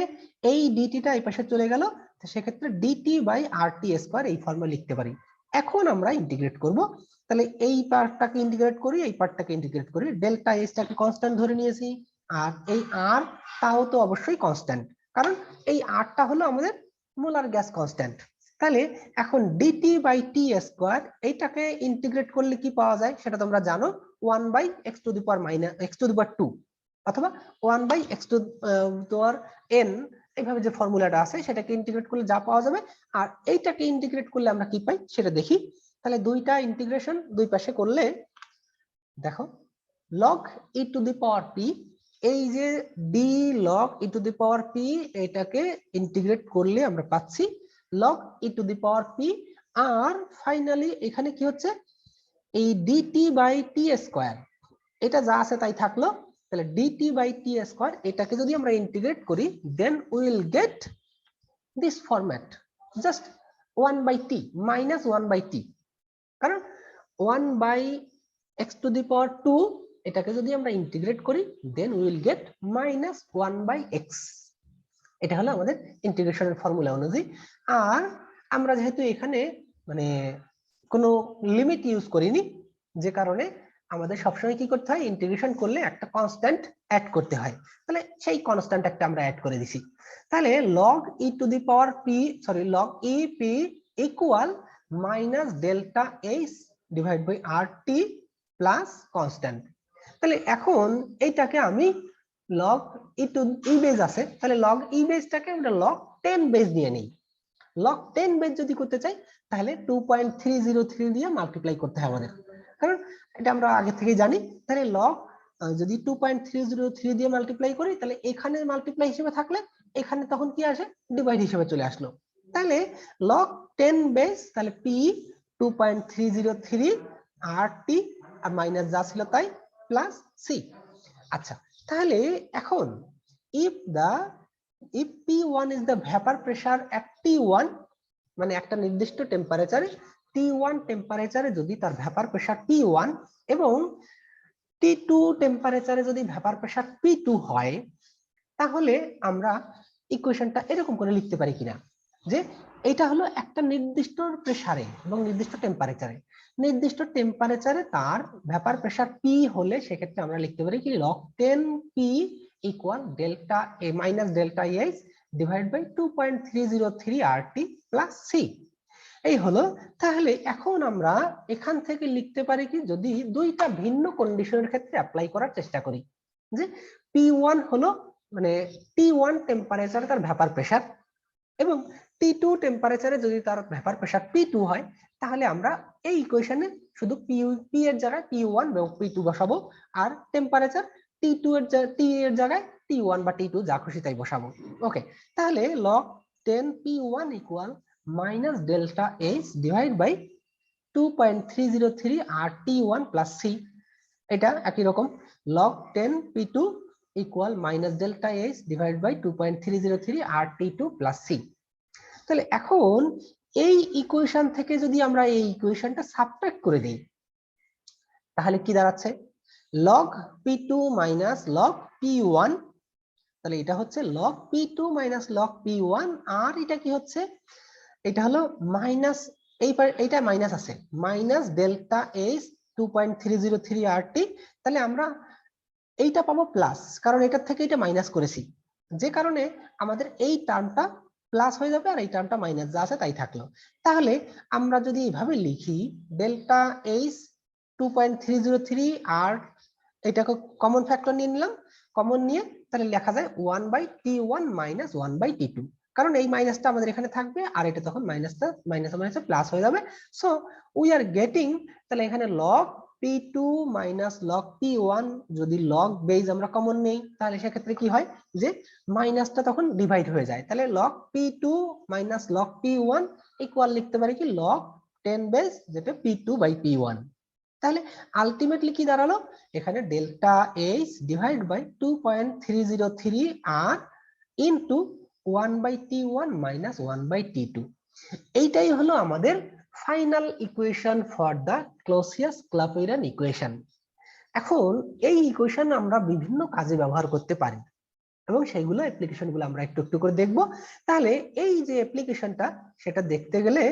এই dt-টা এই পাশে চলে গেল, সেক্ষেত্রে dt বাই RT স্কয়ার এই ফর্মে লিখতে পারি। এখন আমরা ইন্টিগ্রেট করব, তাহলে এই পার্টটাকে ইন্টিগ্রেট করি, এই পার্টটাকে ইন্টিগ্রেট করি, ডেল্টা এসটাকে কনস্ট্যান্ট ধরে নিয়েছি, আর এই আর তাও তো অবশ্যই কনস্ট্যান্ট, কারণ এই আরটা হলো আমাদের মোলার গ্যাস কনস্ট্যান্ট। তাহলে এখন dt বাই টি স্কয়ার এইটাকে ইন্টিগ্রেট করলে কি পাওয়া যায় সেটা তোমরা জানো, 1 by x to the power minus x to the power 2 অথবা 1 by x to the power n, এইভাবে যে ফর্মুলাটা আছে সেটাকে ইন্টিগ্রেট করলে যা পাওয়া যাবে। আর এইটাকে ইন্টিগ্রেট করলে আমরা কি পাই সেটা দেখি। তাহলে দুইটা ইন্টিগ্রেশন দুই পাশে করলে দেখো log e to the power p, এই যে d log e to the power p এটাকে ইন্টিগ্রেট করলে আমরা পাচ্ছি log e to the power p, আর ফাইনালি এখানে কি হচ্ছে এই dt বাই টি স্কয়ার, এটা যা আছে তাই থাকলো, তাহলে dt বাই টি স্কয়ার এটাকে যদি আমরা ইন্টিগ্রেট করি then we will get this format, just 1 by T minus 1 by T, কারণ 1 by x to the power 2 এটাকে যদি আমরা ইন্টিগ্রেট করি then we will get minus 1 by x। এটা হলো আমাদের ইন্টিগ্রেশনের ফর্মুলা অনুযায়ী। আর আমরা যেহেতু এখানে মানে কোনো লিমিট ইউজ করিনি, যে কারণে আমাদের সবসময় কি করতে হয়, ইন্টিগ্রেশন করলে একটা কনস্ট্যান্ট অ্যাড করতে হয়, তাহলে সেই কনস্ট্যান্ট একটা আমরা অ্যাড করে দিছি। তাহলে log e to the power p, sorry log e p equal minus delta h divide by RT plus constant. তাহলে এখন এইটাকে আমি log e to e base আছে, তাহলে log e বেজটাকে আমরা log 10 বেজ দিয়ে নিই। log 10 বেজ যদি করতে চাই তাহলে 2.303 দিয়ে মাল্টিপ্লাই করতে হবে আমাদের, কারণ এটা আমরা আগে থেকেই জানি। তাহলে log যদি 2.303 দিয়ে মাল্টিপ্লাই করি তাহলে এখানে মাল্টিপ্লাই হিসেবে থাকলে এখানে তখন কি আসে, ডিভাইড হিসেবে চলে আসলো। তাহলে log 10 বেজ, তাহলে p 2.303 RT আর মাইনাস যা ছিল তাই প্লাস c। আচ্ছা, তাহলে এখন if P1 is the vapor pressure at T1, মানে একটা নির্দিষ্ট টেম্পারেচারে T1 টেম্পারেচারে যদি তার ভ্যাপার প্রেসার P1 এবং T2 টেম্পারেচারে যদি ভ্যাপার প্রেসার P2 হয়, তাহলে আমরা ইকুয়েশনটা এরকম করে লিখতে পারি কিনা, যে এটা হলো একটা নির্দিষ্ট প্রেসারে এবং নির্দিষ্ট টেম্পারেচারে তার ভ্যাপার প্রেসার P হলে সেক্ষেত্রে আমরা লিখতে পারি কি log 10 P equal delta A minus delta H divide by 2.303 RT plus C। এই হলো। তাহলে এখন আমরা এখান থেকে লিখতে পারি কি, যদি দুইটা ভিন্ন কন্ডিশনের ক্ষেত্রে অ্যাপ্লাই করার চেষ্টা করি, যে P1 হলো মানে T1 টেম্পারেচারে তার ভ্যাপার প্রেসার এবং T2 টেম্পারেচারে যদি তার ভ্যাপার প্রেসার P2 হয়, তাহলে আমরা এই ইকুয়েশনে শুধু P এর জায়গায় P1 এবং P2 বসাবো, আর টেম্পারেচার T2 এর T এর জায়গায় T1 বা T2 যা খুশি তাই বসাবো। ওকে, তাহলে log 10 P1 equal minus delta H divide by 2.303 RT1 plus C। এটা একই রকম log 10 P2 equal minus delta H divide by 2.303 RT2 plus C। তাহলে এখন এই ইকুয়েশন থেকে যদি আমরা এই ইকুয়েশনটা সাবট্রাক্ট করে দেই তাহলে কি দাঁড়াচ্ছে, log P2 minus log P1, তাহলে এটা হচ্ছে log P2 minus log P1, আর এটা কি হচ্ছে, এটা হলো মাইনাস এইটা মাইনাস আছে মাইনাস ডেল্টা এইচ 2.303 RT, তাহলে আমরা এইটা পাবো প্লাস, কারণ এটার থেকে এটা মাইনাস করেছি, যে কারণে আমাদের এই টার্মটা প্লাস হয়ে যাবে আর এই টার্মটা মাইনাস যা আছে তাই থাকলো। তাহলে আমরা যদি এইভাবে লিখি ডেল্টা এইচ 2.303 আর এটাকে কমন ফ্যাক্টর নিয়ে নিলাম, কমন নিয়ে তাহলে লেখা যায় 1/T1 - 1/T2, কারণ এই মাইনাসটা আমাদের এখানে থাকবে আর এটা তখন মাইনাসটা মাইনাস মাইনাসে প্লাস হয়ে যাবে। সো উই আর গেটিং, তাহলে এখানে log P2 - log P1, যদি log বেজ আমরা কমন নেই তাহলে সেক্ষেত্রে কি হয় যে মাইনাসটা তখন ডিভাইড হয়ে যায়, তাহলে log P2 - log P1 equal লিখতে পারি কি log 10 বেজ, যেটা P2/P1। তাহলে আলটিমেটলি কি দাঁড়ালো, এখানে delta H divide by 2.303 R into 1/T1 - 1/T2। এইটাই হলো আমাদের final equation for the Clausius Clapeyron equation. এখন এই ইকুয়েশন আমরা বিভিন্ন কাজে ব্যবহার করতে পারি এবং সেইগুলো অ্যাপ্লিকেশনগুলো আমরা একটু একটু করে দেখব। তাহলে এই যে অ্যাপ্লিকেশনটা সেটা দেখতে গেলে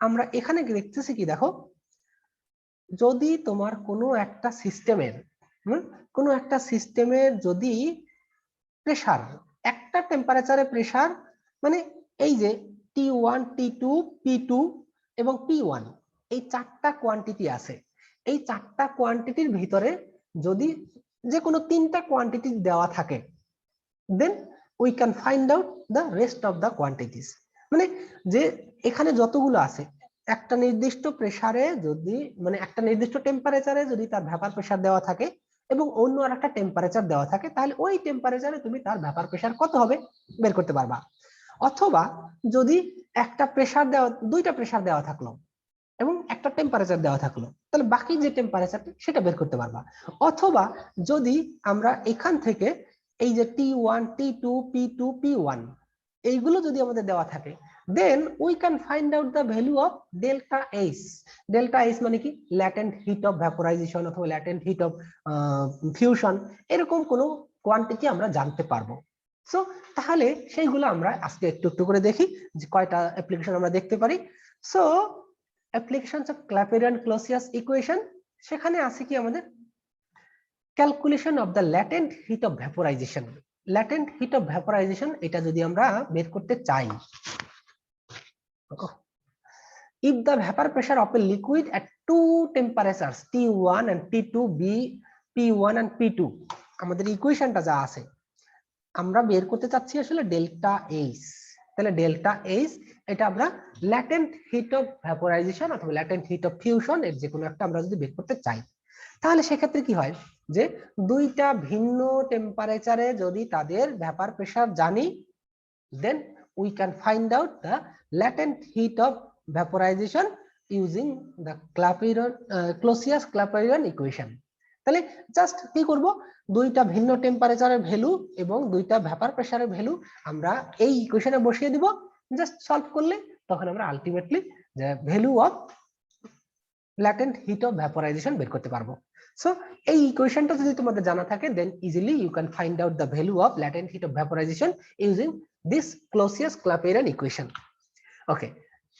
আমরা এখানে দেখতেছি কি, দেখো যদি তোমার কোনো একটা সিস্টেমের যদি প্রেসার, একটা টেম্পারেচারে প্রেসার, মানে এই যে T1, T2, P2 এবং P1, এই চারটা কোয়ান্টিটি আছে। এই চারটা কোয়ান্টিটির ভিতরে যদি যে কোনো তিনটা কোয়ান্টিটি দেওয়া থাকে, then we can find out the rest of the quantities. মানে যে এখানে যতগুলো আছে, একটা নির্দিষ্ট প্রেসারে যদি, মানে একটা নির্দিষ্ট টেম্পারেচারে যদি তার ভ্যাপার প্রেসার দেওয়া থাকে এবং অন্য আর একটা টেম্পারেচার দেওয়া থাকে, তাহলে ওই টেম্পারেচারে তুমি তার ভ্যাপার প্রেসার কত হবে বের করতে পারবা। অথবা যদি একটা প্রেসার দেওয়া, দুইটা প্রেসার দেওয়া থাকলো এবং একটা টেম্পারেচার দেওয়া থাকলো, তাহলে বাকি যে টেম্পারেচারটা সেটা বের করতে পারবা। অথবা যদি আমরা এখান থেকে এই যে T1, T2, P2, P1 এইগুলো যদি আমাদের দেওয়া থাকে, then we can find out the value of delta H. Delta H মানে কি, ল্যাটেন্ট হিট অফ ভ্যাপোরাইজেশন অথবা ল্যাটেন্ট হিট অফ ফিউশন, এরকম কোনো কোয়ান্টিটি আমরা জানতে পারবো। সো তাহলে সেইগুলো আমরা আজকে একটু একটু করে দেখি যে কয়টা অ্যাপ্লিকেশন আমরা দেখতে পারি। সো অ্যাপ্লিকেশনস অফ ক্ল্যাপেরান-ক্লসিয়াস ইকুয়েশন, সেখানে আছে কি আমাদের calculation of the latent heat of vaporisation. Latent heat of vaporisation এটা যদি আমরা বের করতে চাই, if the vapor pressure of a liquid at two temperatures T1 and T2 be P1 and P2, আমাদের ইকুয়েশনটা যা আছে আমরা বের করতে চাচ্ছি আসলে ডেল্টা এইচ। তাহলে ডেল্টা এইচ এটা আমরা ল্যাটেন্ট হিট অফ ভ্যাপোরাইজেশন অথবা ল্যাটেন্ট হিট অফ ফিউশন এর যে কোনো একটা আমরা যদি বের করতে চাই, তাহলে সেক্ষেত্রে কি হয় যে দুইটা ভিন্ন টেম্পারেচারে যদি তাদের ভ্যাপার প্রেসার জানি, then we can find out the latent heat of vaporisation using the Clausius Clapeyron equation. তাহলে জাস্ট কি করব, দুইটা ভিন্ন টেম্পারেচারের ভ্যালু এবং দুইটা ভ্যাপার প্রেসারের ভ্যালু আমরা এই ইকুয়েশনে বসিয়ে দিব, জাস্ট সলভ করলে তখন আমরা আলটিমেটলি যে value of latent heat of vaporisation বের করতে পারবো। সো এই ইকুয়েশনটা যদি তোমাদের জানা থাকে, then easily you can find out the value of latent heat of vaporisation using this Clausius Clapeyron equation. Okay,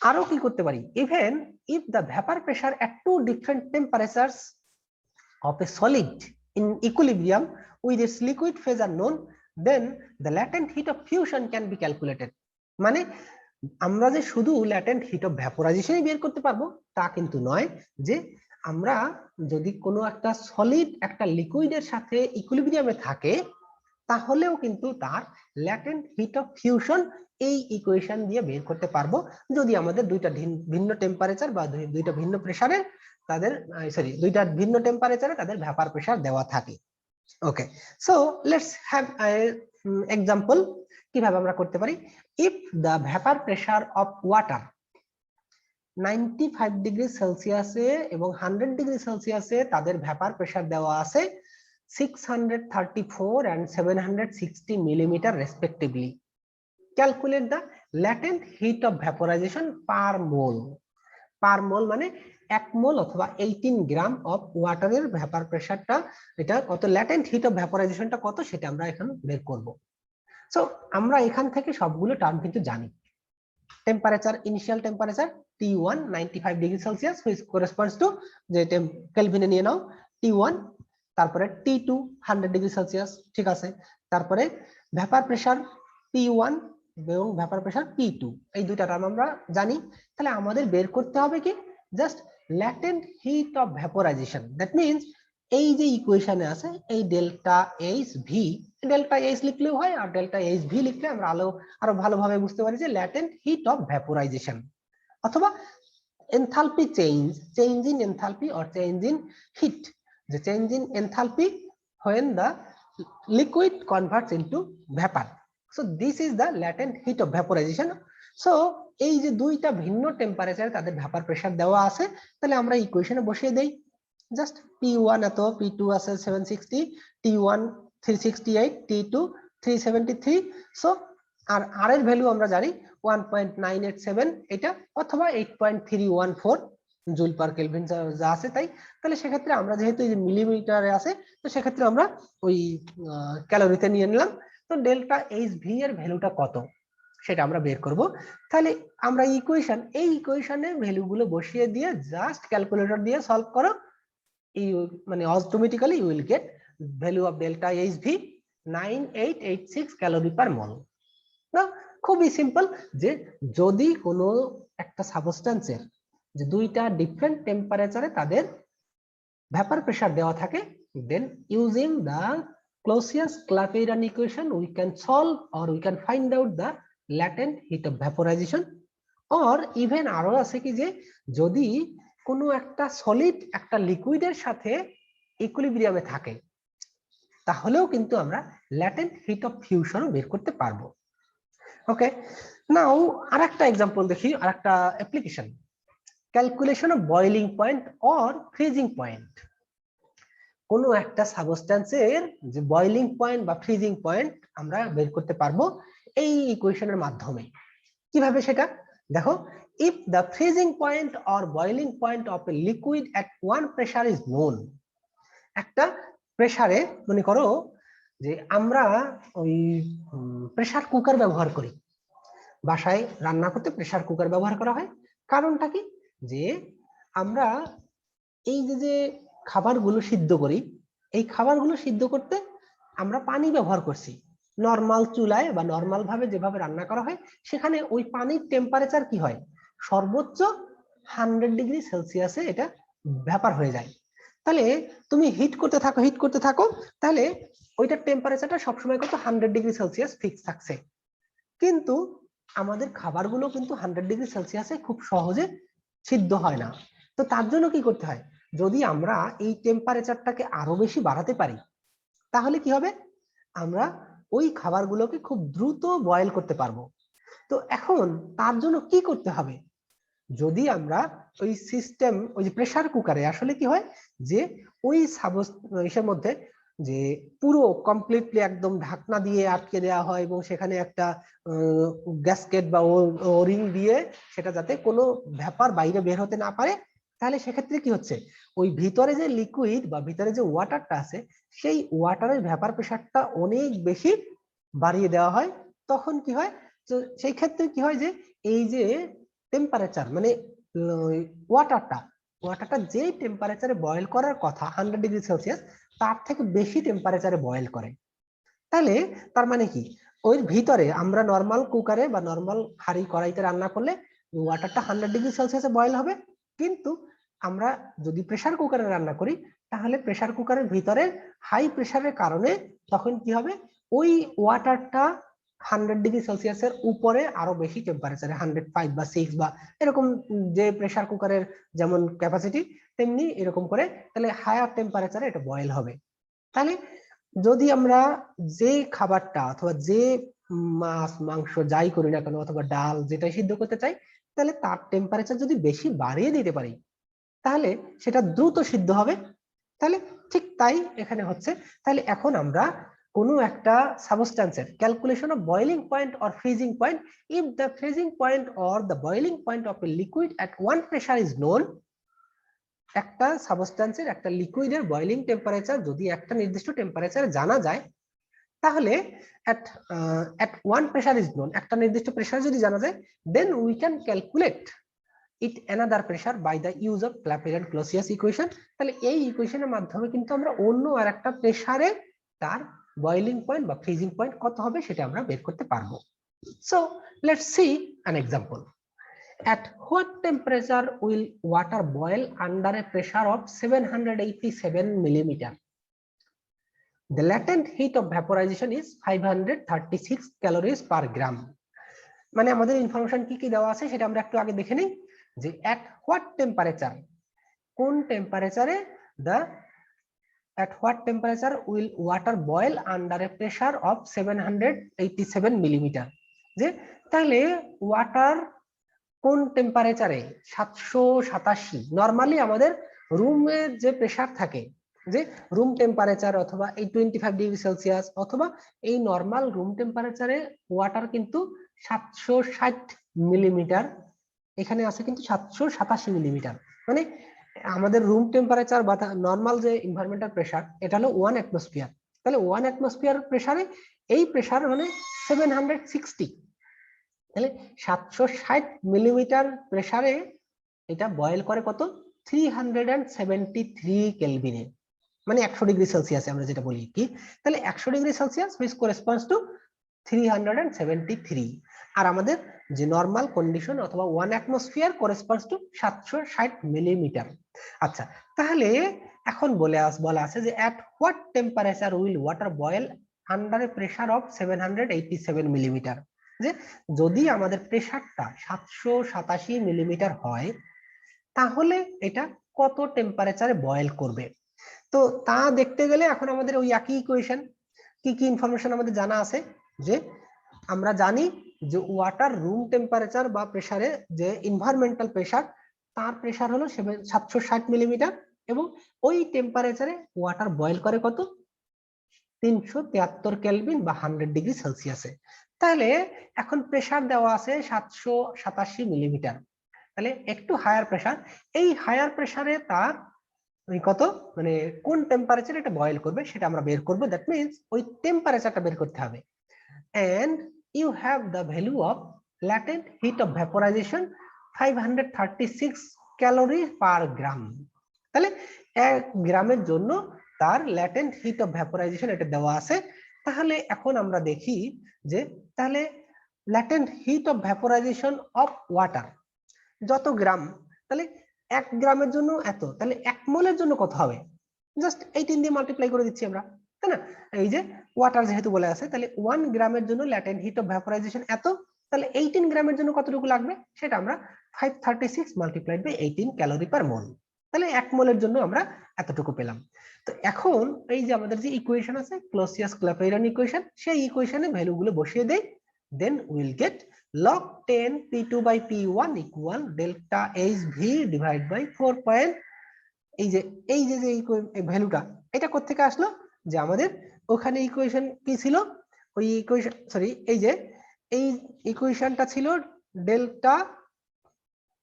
আরো কি করতে পারি, even if the vapour pressure at two different temperatures of a solid in equilibrium with its liquid phase are known, then the latent heat of fusion can be calculated. মানে আমরা যে শুধু ল্যাটেন্ট হিট অফ ভ্যাপোরাইজেশনই বের করতে পারবো তা কিন্তু নয়, যে আমরা যদি কোনো একটা সলিড একটা লিকুইডের সাথে ইকুইলিব্রিয়ামে থাকে, তাহলেও কিন্তু তার ল্যাটেন্ট হিট অফ ফিউশন এই ইকুয়েশন দিয়ে বের করতে পারবো, যদি আমাদের দুইটা ভিন্ন টেম্পারেচার বা দুইটা ভিন্ন প্রেসারে তাদের দুইটা ভিন্ন টেম্পারেচারে তাদের ভ্যাপার প্রেসার দেওয়া থাকে। Okay, so let's have example কিভাবে আমরা করতে পারি। If the vapour pressure of water 95 degree সেলসিয়াসে এবং 100 ডিগ্রি সেলসিয়াসে তাদের ভ্যাপার প্রেসার দেওয়া আছে 634 and 760 millimeter respectively. Calculate the latent heat of vaporization per mole. Per mole মানে 1 মোল অথবা 18 গ্রাম অফ ওয়াটারের ভ্যাপার প্রেসারটা, এটা কত, ল্যাটেন্ট হিট অফ ভ্যাপোরাইজেশনটা কত সেটা আমরা এখন বের করব। সো আমরা এখান থেকে সবগুলো টার্ম কিন্তু জানি। Temperature, initial temperature T1 95 degree Celsius which corresponds to যে কেলভিনে নিয়ে নাও T1, তারপরে T2 100 ডিগ্রি সেলসিয়াস, ঠিক আছে, তারপরে ভ্যাপার প্রেসার P1 এবং ভ্যাপার প্রেসার P2, এই দুইটা টার্ম আমরা জানি। তাহলে আমাদের বের করতে হবে কি, just latent heat of vaporisation, that means এই যে ইকুয়েশনে আছে এই delta H V, delta H লিখলেও হয় আর ডেল্টা এইচ ভি লিখলে আমরা আরো ভালোভাবে বুঝতে পারি যে ল্যাটেন্ট হিট অফ ভ্যাপোরাইজেশন অথবা enthalpy change in enthalpy or change in heat, the change in enthalpy when the liquid converts into vapor. So this is the latent heat of vaporization. So এই যে দুইটা ভিন্ন টেম্পারেচারে তাদের ভ্যাপার প্রেসার দেওয়া আছে, তাহলে আমরা ইকুয়েশনে বসিয়ে দেই। জাস্ট P1 এত, P2 আছে 760, T1 368, T2 373। সো আর আর এর ভ্যালু আমরা জানি 1.987 এটা অথবা 8.314 জুল পার কেলভিন যা আছে তাই। তাহলে সেক্ষেত্রে আমরা যেহেতু এই যে মিলিমিটারে আছে, তো সেক্ষেত্রে আমরা ওই ক্যালোরিতে নিয়ে নিলাম। তো ডেল্টা এইচ ভি এর ভ্যালুটা কত সেটা আমরা বের করব। তাহলে আমরা এই ইকুয়েশনে ভ্যালুগুলো বসিয়ে দিয়ে জাস্ট ক্যালকুলেটর দিয়ে সলভ করো, মানে automatically you will get value of delta H V 9886 calorie per mole. না, খুবই সিম্পল, যে যদি কোনো একটা সাবস্টেন্সের যে দুইটা ডিফারেন্ট টেম্পারেচারে তাদের ভ্যাপার প্রেসার দেওয়া থাকে, then using the Clausius-Clapeyron equation we can solve or we can find out the latent heat of vaporization, or even আরো আছে কি যে যদি কোনো একটা সলিড একটা লিকুইডের সাথে ইকুইলিব্রিয়ামে থাকে তাহলেও কিন্তু আমরা ল্যাটেন্ট হিট অফ ফিউশনও বের করতে পারবো। ওকে, নাও আরেকটা एग्जांपल দেখি, আরেকটা application, calculation of boiling point or freezing point. কোনো একটা সাবস্টেন্সের যে বয়লিং পয়েন্ট বা ফ্রিজিং পয়েন্ট আমরা বের করতে পারবো এই ইকুয়েশনের মাধ্যমে। কিভাবে সেটা দেখো, if the freezing point or boiling point of a liquid at one pressure is known, একটা প্রেসারে মনে করো যে আমরা ওই প্রেসার কুকার ব্যবহার করি, বাসায় রান্না করতে প্রেসার কুকার ব্যবহার করা হয়। কারণটা কি, যে আমরা এই যে খাবারগুলো সিদ্ধ করি, এই খাবারগুলো সিদ্ধ করতে আমরা পানি ব্যবহার করছি। নরমাল চুলায় বা নরমাল ভাবে যেভাবে রান্না করা হয় সেখানে ওই পানির টেম্পারেচার কি হয়, সর্বোচ্চ 100 ডিগ্রি সেলসিয়াসে এটা ভ্যাপার হয়ে যায়। তাহলে তুমি হিট করতে থাকো, তাহলে ওইটার টেম্পারেচারটা সবসময় কত 100 ডিগ্রি সেলসিয়াস ফিক্স থাকছে। কিন্তু আমাদের খাবারগুলো কিন্তু 100 ডিগ্রি সেলসিয়াসে খুব সহজে সিদ্ধ হয় না। তো তার জন্য কি করতে হয়, যদি আমরা এই টেম্পারেচারটাকে আরো বেশি বাড়াতে পারি তাহলে কি হবে, আমরা ওই খাবারগুলোকে খুব দ্রুত বয়েল করতে পারবো। তো এখন তার জন্য কি করতে হবে, যদি আমরা ওই সিস্টেম ওই যে প্রেসার কুকারে আসলে কি হয় যে ওই ইসের মধ্যে যে পুরো কমপ্লিটলি একদম ঢাকনা দিয়ে আটকে দেওয়া হয় এবং সেখানে একটা গ্যাসকেট বা ওরিং দিয়ে সেটা যাতে কোনো ভ্যাপার বাইরে বের হতে না পারে, তাহলে সেক্ষেত্রে কি হচ্ছে, ওই ভিতরে যে লিকুইড বা ভিতরে যে ওয়াটারটা আছে সেই ওয়াটারের ভ্যাপার প্রেসারটা অনেক বেশি বাড়িয়ে দেওয়া হয়। তখন কি হয়, তো সেই ক্ষেত্রে কি হয় যে এই যে টেম্পারেচার মানে ওয়াটারটা যে টেম্পারেচারে বয়েল করার কথা 100 ডিগ্রি সেলসিয়াস তার থেকে বেশি টেম্পারেচারে বয়েল করে। তাহলে তার মানে কি, ওই ভিতরে আমরা নরমাল কুকারে বা নরমাল হাঁড়ি কড়াইতে রান্না করলে ওয়াটারটা 100 ডিগ্রি সেলসিয়াসে বয়েল হবে, কিন্তু আমরা যদি প্রেসার কুকারে রান্না করি তাহলে প্রেসার কুকারের ভিতরে হাই প্রেসারের কারণে তখন কি হবে, ওই ওয়াটারটা 100 ডিগ্রি সেলসিয়াসের উপরে আরো বেশি টেম্পারেচারে 105 বা 6 বা এরকম যে প্রেসার কুকারের যেমন ক্যাপাসিটি তেমনি এরকম করে তাহলে হায়ার টেম্পারেচারে এটা বয়েল হবে। তাহলে যদি আমরা যে খাবারটা অথবা যে মাছ মাংস যাই করি না কেন অথবা ডাল যেটাই সিদ্ধ করতে চাই, তাহলে তার টেম্পারেচার যদি বেশি বাড়িয়ে দিতে পারি তাহলে সেটা দ্রুত সিদ্ধ হবে। তাহলে ঠিক তাই এখানে হচ্ছে। তাহলে এখন আমরা কোনো একটা সাবস্টেন্সের calculation of boiling point or freezing point, if the freezing point or the boiling point of a liquid at one pressure is known, একটা সাবস্টেন্সের একটা লিকুইডের বয়লিং টেম্পারেচার যদি একটা নির্দিষ্ট টেম্পারেচারে জানা যায় তাহলে at one pressure is known, একটা নির্দিষ্ট প্রেসার যদি জানা যায়, then we can calculate it another pressure by the use of Clapeyron-Clausius equation। তাহলে এই ইকুয়েশনের মাধ্যমে কিন্তু আমরা অন্য আরেকটা প্রেসারে তার বয়লিং পয়েন্ট বা ফ্রিজিং পয়েন্ট কত হবে সেটা আমরা বের করতে পারবো। So let's see an example. at what temperature will water boil under a pressure of 787 millimeter? The latent heat of vaporization is 536 calories per gram. মানে আমাদের ইনফরমেশন কি কি দেওয়া আছে সেটা আমরা একটু আগে দেখে নিই যে at what temperature, কোন টেম্পারেচারে at what temperature will water boil under a pressure of 787 millimeter. যে তাহলে ওয়াটার কোন টেম্পারেচারে 787, নরমালি আমাদের রুমের যে প্রেসার থাকে, যে রুম টেম্পারেচার অথবা এই 25 ডিগ্রি সেলসিয়াস অথবা এই নরমাল রুম টেম্পারেচারে ওয়াটার কিন্তু 760 মিলিমিটার, এখানে আছে কিন্তু 787 মিলিমিটার। মানে আমাদের রুম টেম্পারেচার বা নরমাল যে এনভায়রনমেন্টাল প্রেসার এটা হলো 1 অ্যাটমসফিয়ার। তাহলে 1 অ্যাটমসফিয়ার প্রেসারে এই প্রেসার মানে 760, তাহলে 760 মিলিমিটার প্রেসারে এটা বয়েল করে কত 373 কেলভিনে, মানে 100 ডিগ্রি সেলসিয়াসে আমরা যেটা বলি কি, তাহলে 100 degree Celsius which corresponds to 373, আর আমাদের যে নরমাল কন্ডিশন অথবা 1 অ্যাটমসফিয়ার corresponds to 760 মিলিমিটার। আচ্ছা, তাহলে এখন বলা আছে যে at what temperature will water boil under a pressure of 787 millimetre, যে যদি আমাদের প্রেসারটা 787 মিলিমিটার হয় তাহলে এটা কত টেম্পারেচারে বয়েল করবে। তো তা দেখতে গেলে এখন আমাদের ওই একই ইকুয়েশন, কি কি ইনফরমেশন আমাদের জানা আছে, যে আমরা জানি যে ওয়াটার রুম টেম্পারেচার বা প্রেসারে যে এনভায়রনমেন্টাল প্রেসার তার প্রেসার হলো 760 মিলিমিটার এবং ওই টেম্পারেচারে ওয়াটার বয়েল করে কত 373 কেলভিন বা 100 ডিগ্রি সেলসিয়াসে। তাহলে এখন প্রেসার দেওয়া আছে 787 মিলিমিটার, তাহলে একটু হায়ার প্রেসার, এই হায়ার প্রেসারে তার কত মানে কোন টেম্পারেচারে এটা বয়েল করবে সেটা আমরা বের করব, দ্যাট মিন্স ওই টেম্পারেচারটা বের করতে হবে। and you have the value of latent heat of vaporization 536 calories per gram, তাহলে 1 গ্রামের জন্য তার ল্যাটেন্ট হিট অফ ভ্যাপোরাইজেশন এটা দেওয়া আছে। তাহলে এখন আমরা দেখি যে তাহলে latent heat of vaporisation of water যত গ্রাম, তাহলে 1 গ্রামের জন্য এত, তাহলে 1 মোলের জন্য কত হবে, জাস্ট 18 দিয়ে মাল্টিপ্লাই করে দিচ্ছি আমরা, তাই না? এই যে ওয়াটার যেহেতু বলে আছে, তাহলে 1 গ্রামের জন্য ল্যাটেন্ট হিট অফ ভ্যাপোরাইজেশন এত, তাহলে 18 গ্রামের জন্য কতটুকু লাগবে সেটা আমরা 536 মাল্টিপ্লাইড বাই 18 ক্যালোরি পার মোল, তাহলে 1 মোলের জন্য আমরা এতটুকু পেলাম। তো এখন এই যে আমাদের যে ইকুয়েশন আছে ক্লসিয়াস-ক্ল্যাপেরন ইকুয়েশন, সেই ইকুয়েশনে ভ্যালুগুলো বসিয়ে দেই, then will get log 10 P2 by P1 equal delta HV divided by 4. এই যে ভ্যালুটা এটা কোত্থেকে আসলো, যে আমাদের ওখানে ইকুয়েশন কি ছিল, ওই ইকুয়েশন সরি এই যে এই ইকুয়েশনটা ছিল ডেল্টা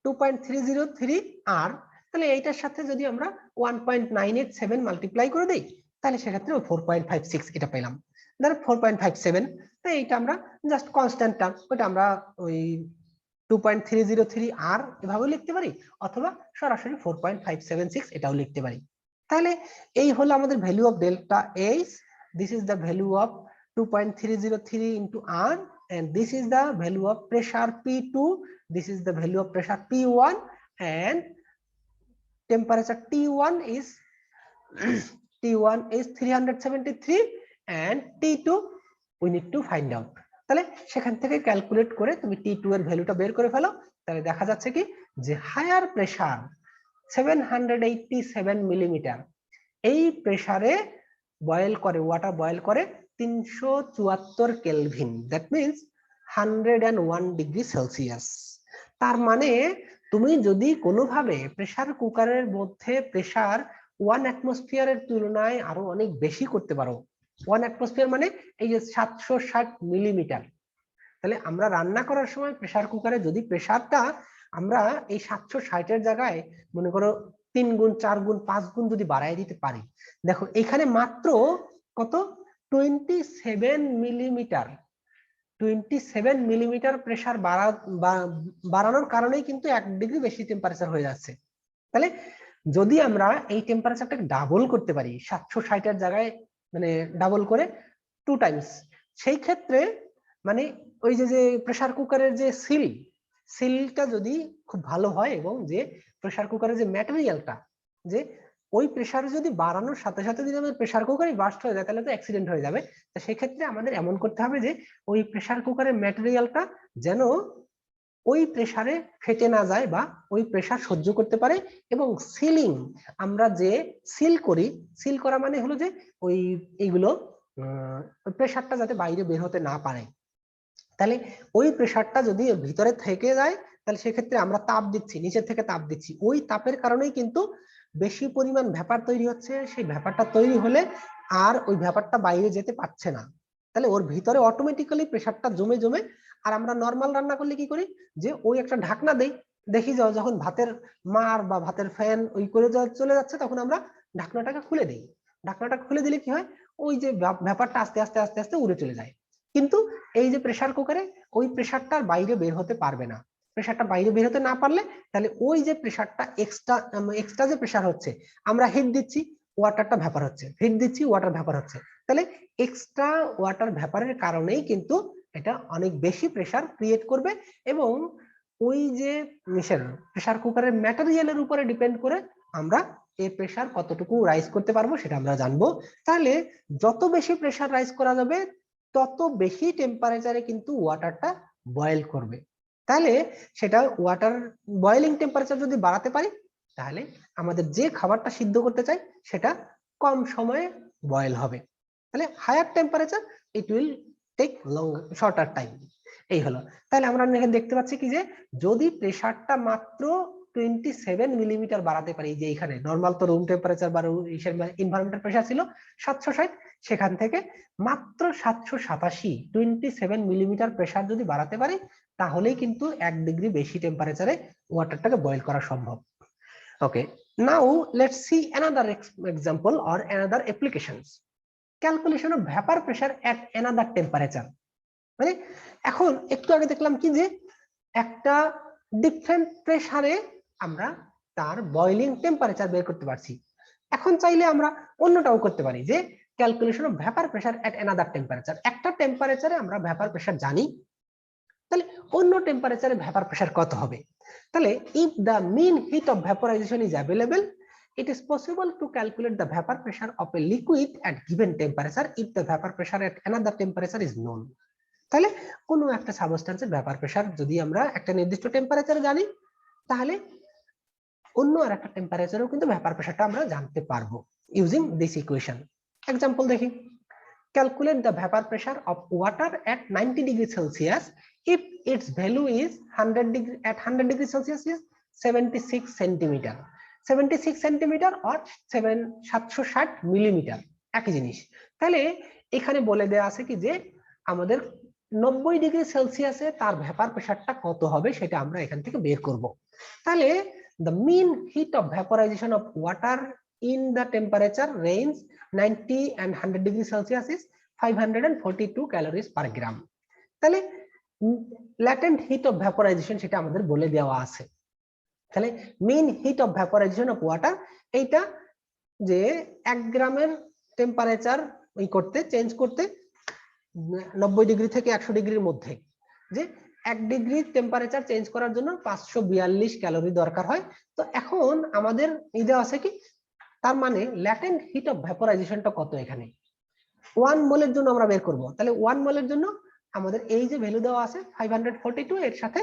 2.303 আর, তাহলে এইটার সাথে যদি আমরা 1.987 মাল্টিপ্লাই করে দেই তাহলে সেক্ষেত্রে 4.56 এটা পেলাম, ধরো 4.57, তাই এটা আমরা জাস্ট কনস্ট্যান্ট টার্ম, ওটা আমরা ওই 2.303 আর এভাবে লিখতে পারি অথবা সরাসরি 4.576 এটাও লিখতে পারি। তাহলে এই হলো আমাদের value of delta H, this is the value of 2.303 into R, and this is the value of pressure P2, this is the value of pressure P1, and temperature T1 is 373 and T2 we need to find out. তাহলে সেখান থেকে ক্যালকুলেট করে তুমি T2 এর ভ্যালুটা বের করে ফেলো, তাহলে দেখা যাচ্ছে কি যে হায়ার প্রেসার 787 মিলিমিটার, এই প্রেসারে বয়েল করে ওয়াটার বয়েল করে 374 kelvin, that means 101 degree Celsius. তার মানে তুমি যদি কোনোভাবে প্রেসার কুকারের মধ্যে প্রেসার 1 অ্যাটমসফিয়ারের তুলনায় আরো অনেক বেশি করতে পারো, 1 অ্যাটমসফিয়ার মানে এই যে 760 মিলিমিটার, তাহলে আমরা রান্না করার সময় প্রেসার কুকারে যদি প্রেসারটা আমরা এই 760 এর জায়গায় মনে করো 3 গুণ 4 গুণ 5 গুণ যদি বাড়ায় দিতে পারি, দেখো এখানে মাত্র কত 27 মিলিমিটার, 27 মিলিমিটার প্রেসার বাড়ানোর কারণেই কিন্তু 1 ডিগ্রি বেশি টেম্পারেচার হয়ে যাচ্ছে। তাহলে যদি আমরা এই টেম্পারেচারটাকে ডাবল করতে পারি 760 এর জায়গায়, মানে ডাবল করে 2 টাইমস, সেই ক্ষেত্রে মানে ওই যে প্রেসার কুকারের যে সিল, সিলটা যদি খুব ভালো হয় এবং যে প্রেসার কুকারের যে ম্যাটেরিয়ালটা, যে ওই প্রেসার যদি বাড়ানোর সাথে সাথে যদি আমাদের প্রেসার কুকারই বাস্ট হয়ে যায় তাহলে তো অ্যাক্সিডেন্ট হয়ে যাবে। তো সেক্ষেত্রে আমাদের এমন করতে হবে যে ওই প্রেসার কুকারের ম্যাটেরিয়ালটা যেন ওই প্রেসারে ফেটে না যায় বা ওই প্রেসার সহ্য করতে পারে। এবং সিলিং আমরা যে সিল করি, সিল করা মানে হলো যে ওই এইগুলো প্রেসারটা যাতে বাইরে বের হতে না পারে। তাহলে ওই প্রেসারটা যদি ভিতরে থেকে যায় তাহলে সেক্ষেত্রে আমরা তাপ দিচ্ছি, নিচের থেকে তাপ দিচ্ছি, ওই তাপের কারণেই কিন্তু বেশি পরিমাণ ভ্যাপার তৈরি হচ্ছে। সেই ভ্যাপারটা তৈরি হলে আর ওই ভ্যাপারটা বাইরে যেতে পারছে না, তাহলে ওর ভিতরে অটোমেটিক্যালি প্রেসারটা জমে জমে। আর আমরা নর্মাল রান্না করলে কি করি, যে ওই একটা ঢাকনা দেই, দেখি যাও যখন ভাতের মার বা ভাতের ফ্যান ওই করে চলে যাচ্ছে তখন আমরা ঢাকনাটাকে খুলে দিই। ঢাকনাটা খুলে দিলে কি হয়, ওই যে ভ্যাপারটা আস্তে আস্তে আস্তে আস্তে উড়ে চলে যায়। কিন্তু এই যে প্রেসার কুকারে ওই প্রেসারটা বাইরে বের হতে পারবে না। প্রেসারটা বাইরে বের হতে না পারলে তাহলে ওই যে প্রেসারটা এক্সট্রা যে প্রেসার হচ্ছে, আমরা হিট দিচ্ছি ওয়াটারটা ভ্যাপার হচ্ছে, হিট দিচ্ছি ওয়াটার ভ্যাপার হচ্ছে, তাহলে এক্সট্রা ওয়াটার ভ্যাপারের কারণেই কিন্তু এটা অনেক বেশি প্রেসার ক্রিয়েট করবে। এবং ওই যে প্রেসার কুকারের ম্যাটেরিয়ালের উপরে ডিপেন্ড করে আমরা এই প্রেসার কতটুকু রাইজ করতে পারবো সেটা আমরা জানবো। তাহলে যত বেশি প্রেসার রাইজ করা যাবে তত বেশি টেম্পারেচারে কিন্তু ওয়াটারটা বয়েল করবে। তাহলে সেটা ওয়াটার বয়েলিং টেম্পারেচার যদি বাড়াতে পারি তাহলে আমাদের যে খাবারটা সিদ্ধ করতে চাই সেটা কম সময়ে বয়েল হবে। তাহলে higher temperature it will take long shorter time. এই হলো। তাহলে আমরা এখানে দেখতে পাচ্ছি কি যে যদি প্রেসারটা মাত্র 27 মিলিমিটার বাড়াতে পারি, যে এখানে নর্মাল তো রুম টেম্পারেচার বা এনভায়রনমেন্টাল প্রেসার ছিল 760, সেখান থেকে মাত্র 787 27 মিলিমিটার প্রেসার যদি বাড়াতে পারি তাহলেই কিন্তু 1 ডিগ্রি বেশি টেম্পারেচারে ওয়াটারটাকে বয়েল করা সম্ভব। Okay, now let's see another example or another applications. Calculation of vapour pressure at another temperature. মানে এখন একটু আগে দেখলাম কি যে একটা ডিফারেন্ট প্রেসারে আমরা তার বয়লিং টেম্পারেচার বের করতে পারছি। এখন চাইলে আমরা অন্যটাও করতে পারি, যে calculation of vapour pressure at another temperature. একটা টেম্পারেচারে আমরা ভ্যাপার প্রেসার জানি, তাহলে অন্য টেম্পারেচারে ভ্যাপার প্রেসার কত হবে। তাহলে if the mean heat of vaporisation is available, it is possible to calculate the vapor pressure of a liquid at given temperature if the vapor pressure at another temperature is known. তাহলে কোনো একটা সাবস্টেন্সের ভ্যাপার প্রেসার যদি আমরা একটা নির্দিষ্ট টেম্পারেচারে জানি তাহলে অন্য আর একটা টেম্পারেচারেও কিন্তু ভ্যাপার প্রেসারটা আমরা জানতে পারবো ইউজিং দিস ইকুয়েশন। এক্সাম্পল দেখি, calculate the vapor pressure of water at 90 degrees Celsius if its value is 100 degree at 100 degrees Celsius is 76 centimeter, 76 centimetre or 760 millimetre একই জিনিস। তাহলে এখানে বলে দেয়া আছে কি যে আমাদের 90 ডিগ্রি সেলসিয়াসে তার ভ্যাপার প্রেসারটা কত হবে সেটা আমরা এখান থেকে বের করব। তাহলে the mean heat of vaporization of water in the temperature range 90 and 100 degree Celsius is 542 calories per gram. তাহলে latent heat of vaporization সেটা আমাদের বলে দেওয়া আছে। তাহলে mean heat of vaporization of water এইটা যে 1 গ্রামের টেম্পারেচার চেঞ্জ করতে 90 ডিগ্রি থেকে 100 ডিগ্রির মধ্যে, যে 1 ডিগ্রি টেম্পারেচার চেঞ্জ করার জন্য 542 ক্যালোরি দরকার হয়। তো এখন আমাদের এই দেওয়া আছে কি, তার মানে ল্যাটেন্ট হিট অফ ভ্যাপোরাইজেশনটা কত, এখানে 1 মোলের জন্য আমরা বের করব। তাহলে 1 মোলের জন্য আমাদের এই যে ভ্যালু দেওয়া আছে 542 এর সাথে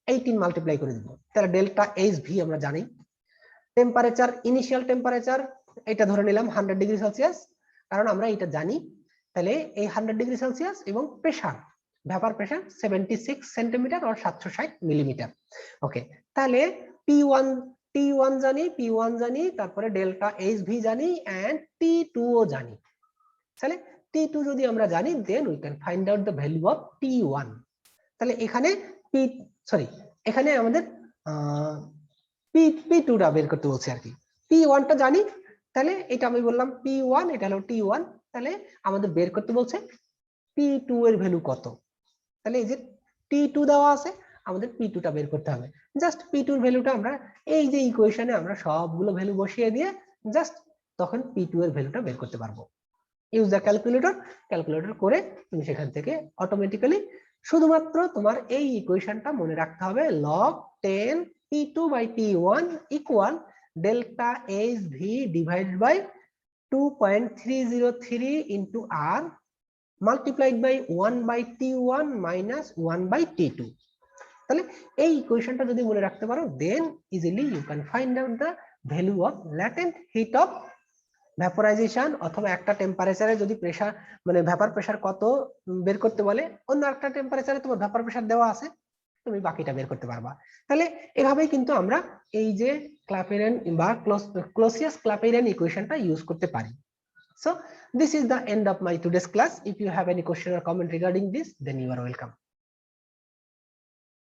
18 মাল্টিপ্লাই করে দিব। তাহলে ডেল্টা এইচ ভি আমরা জানি। টেম্পারেচার, ইনিশিয়াল টেম্পারেচার এটা ধরে নিলাম 100 ডিগ্রি সেলসিয়াস, কারণ আমরা এটা জানি। তাহলে এই 100 ডিগ্রি সেলসিয়াস এবং প্রেসার, ভ্যাপার প্রেসার 76 সেন্টিমিটার আর 760 মিলিমিটার। ওকে, তাহলে T1 জানি, তারপরে ডেল্টা এইচ ভি জানি এন্ড T2 ও জানি। তাহলে T2 যদি আমরা জানি then we can find out the value of T1। তাহলে এখানে এখানে আমাদের P2 টা বের করতে বলছে আর কি। P1 টা জানি, তাহলে এটা আমি বললাম P1, এটা হলো T1। তাহলে আমাদের বের করতে বলছে P2 এর ভ্যালু কত। তাহলে এই যে T2 দেওয়া আছে, আমাদের P2 টা বের করতে হবে। জাস্ট P2 এর ভ্যালুটা আমরা এই যে ইকুয়েশনে আমরা সবগুলো ভ্যালু বসিয়ে দিয়ে জাস্ট তখন P2 এর ভ্যালুটা বের করতে পারবো। ইউজ দ্য ক্যালকুলেটর, ক্যালকুলেটর করে তুমি সেখান থেকে অটোমেটিক্যালি শুধুমাত্র তোমার এই ইকুয়েশনটা মনে রাখতে হবে, log 10 P2 by P1 equal delta H V divided by 2.303 into R multiplied by 1 by T1 minus 1 by T2. তাহলে এই ইকুয়েশনটা যদি মনে রাখতে পারো, then easily you can find out the value of latent heat of vaporisation, অথবা একটা টেম্পারেচারে যদি প্রেসার মানে ভ্যাপার প্রেসার কত বের করতে বলে, অন্য একটা টেম্পারেচারে তোমার ভ্যাপার প্রেসার দেওয়া আছে, তুমি বাকিটা বের করতে পারবা। তাহলে এভাবেই কিন্তু আমরা এই যে ক্লাপেরিয়ান বা ক্লসিয়াস-ক্লাপেরিয়ান ইকুয়েশনটা ইউজ করতে পারি। So this is the end of my today's class. If you have any question or comment regarding this, then you are welcome.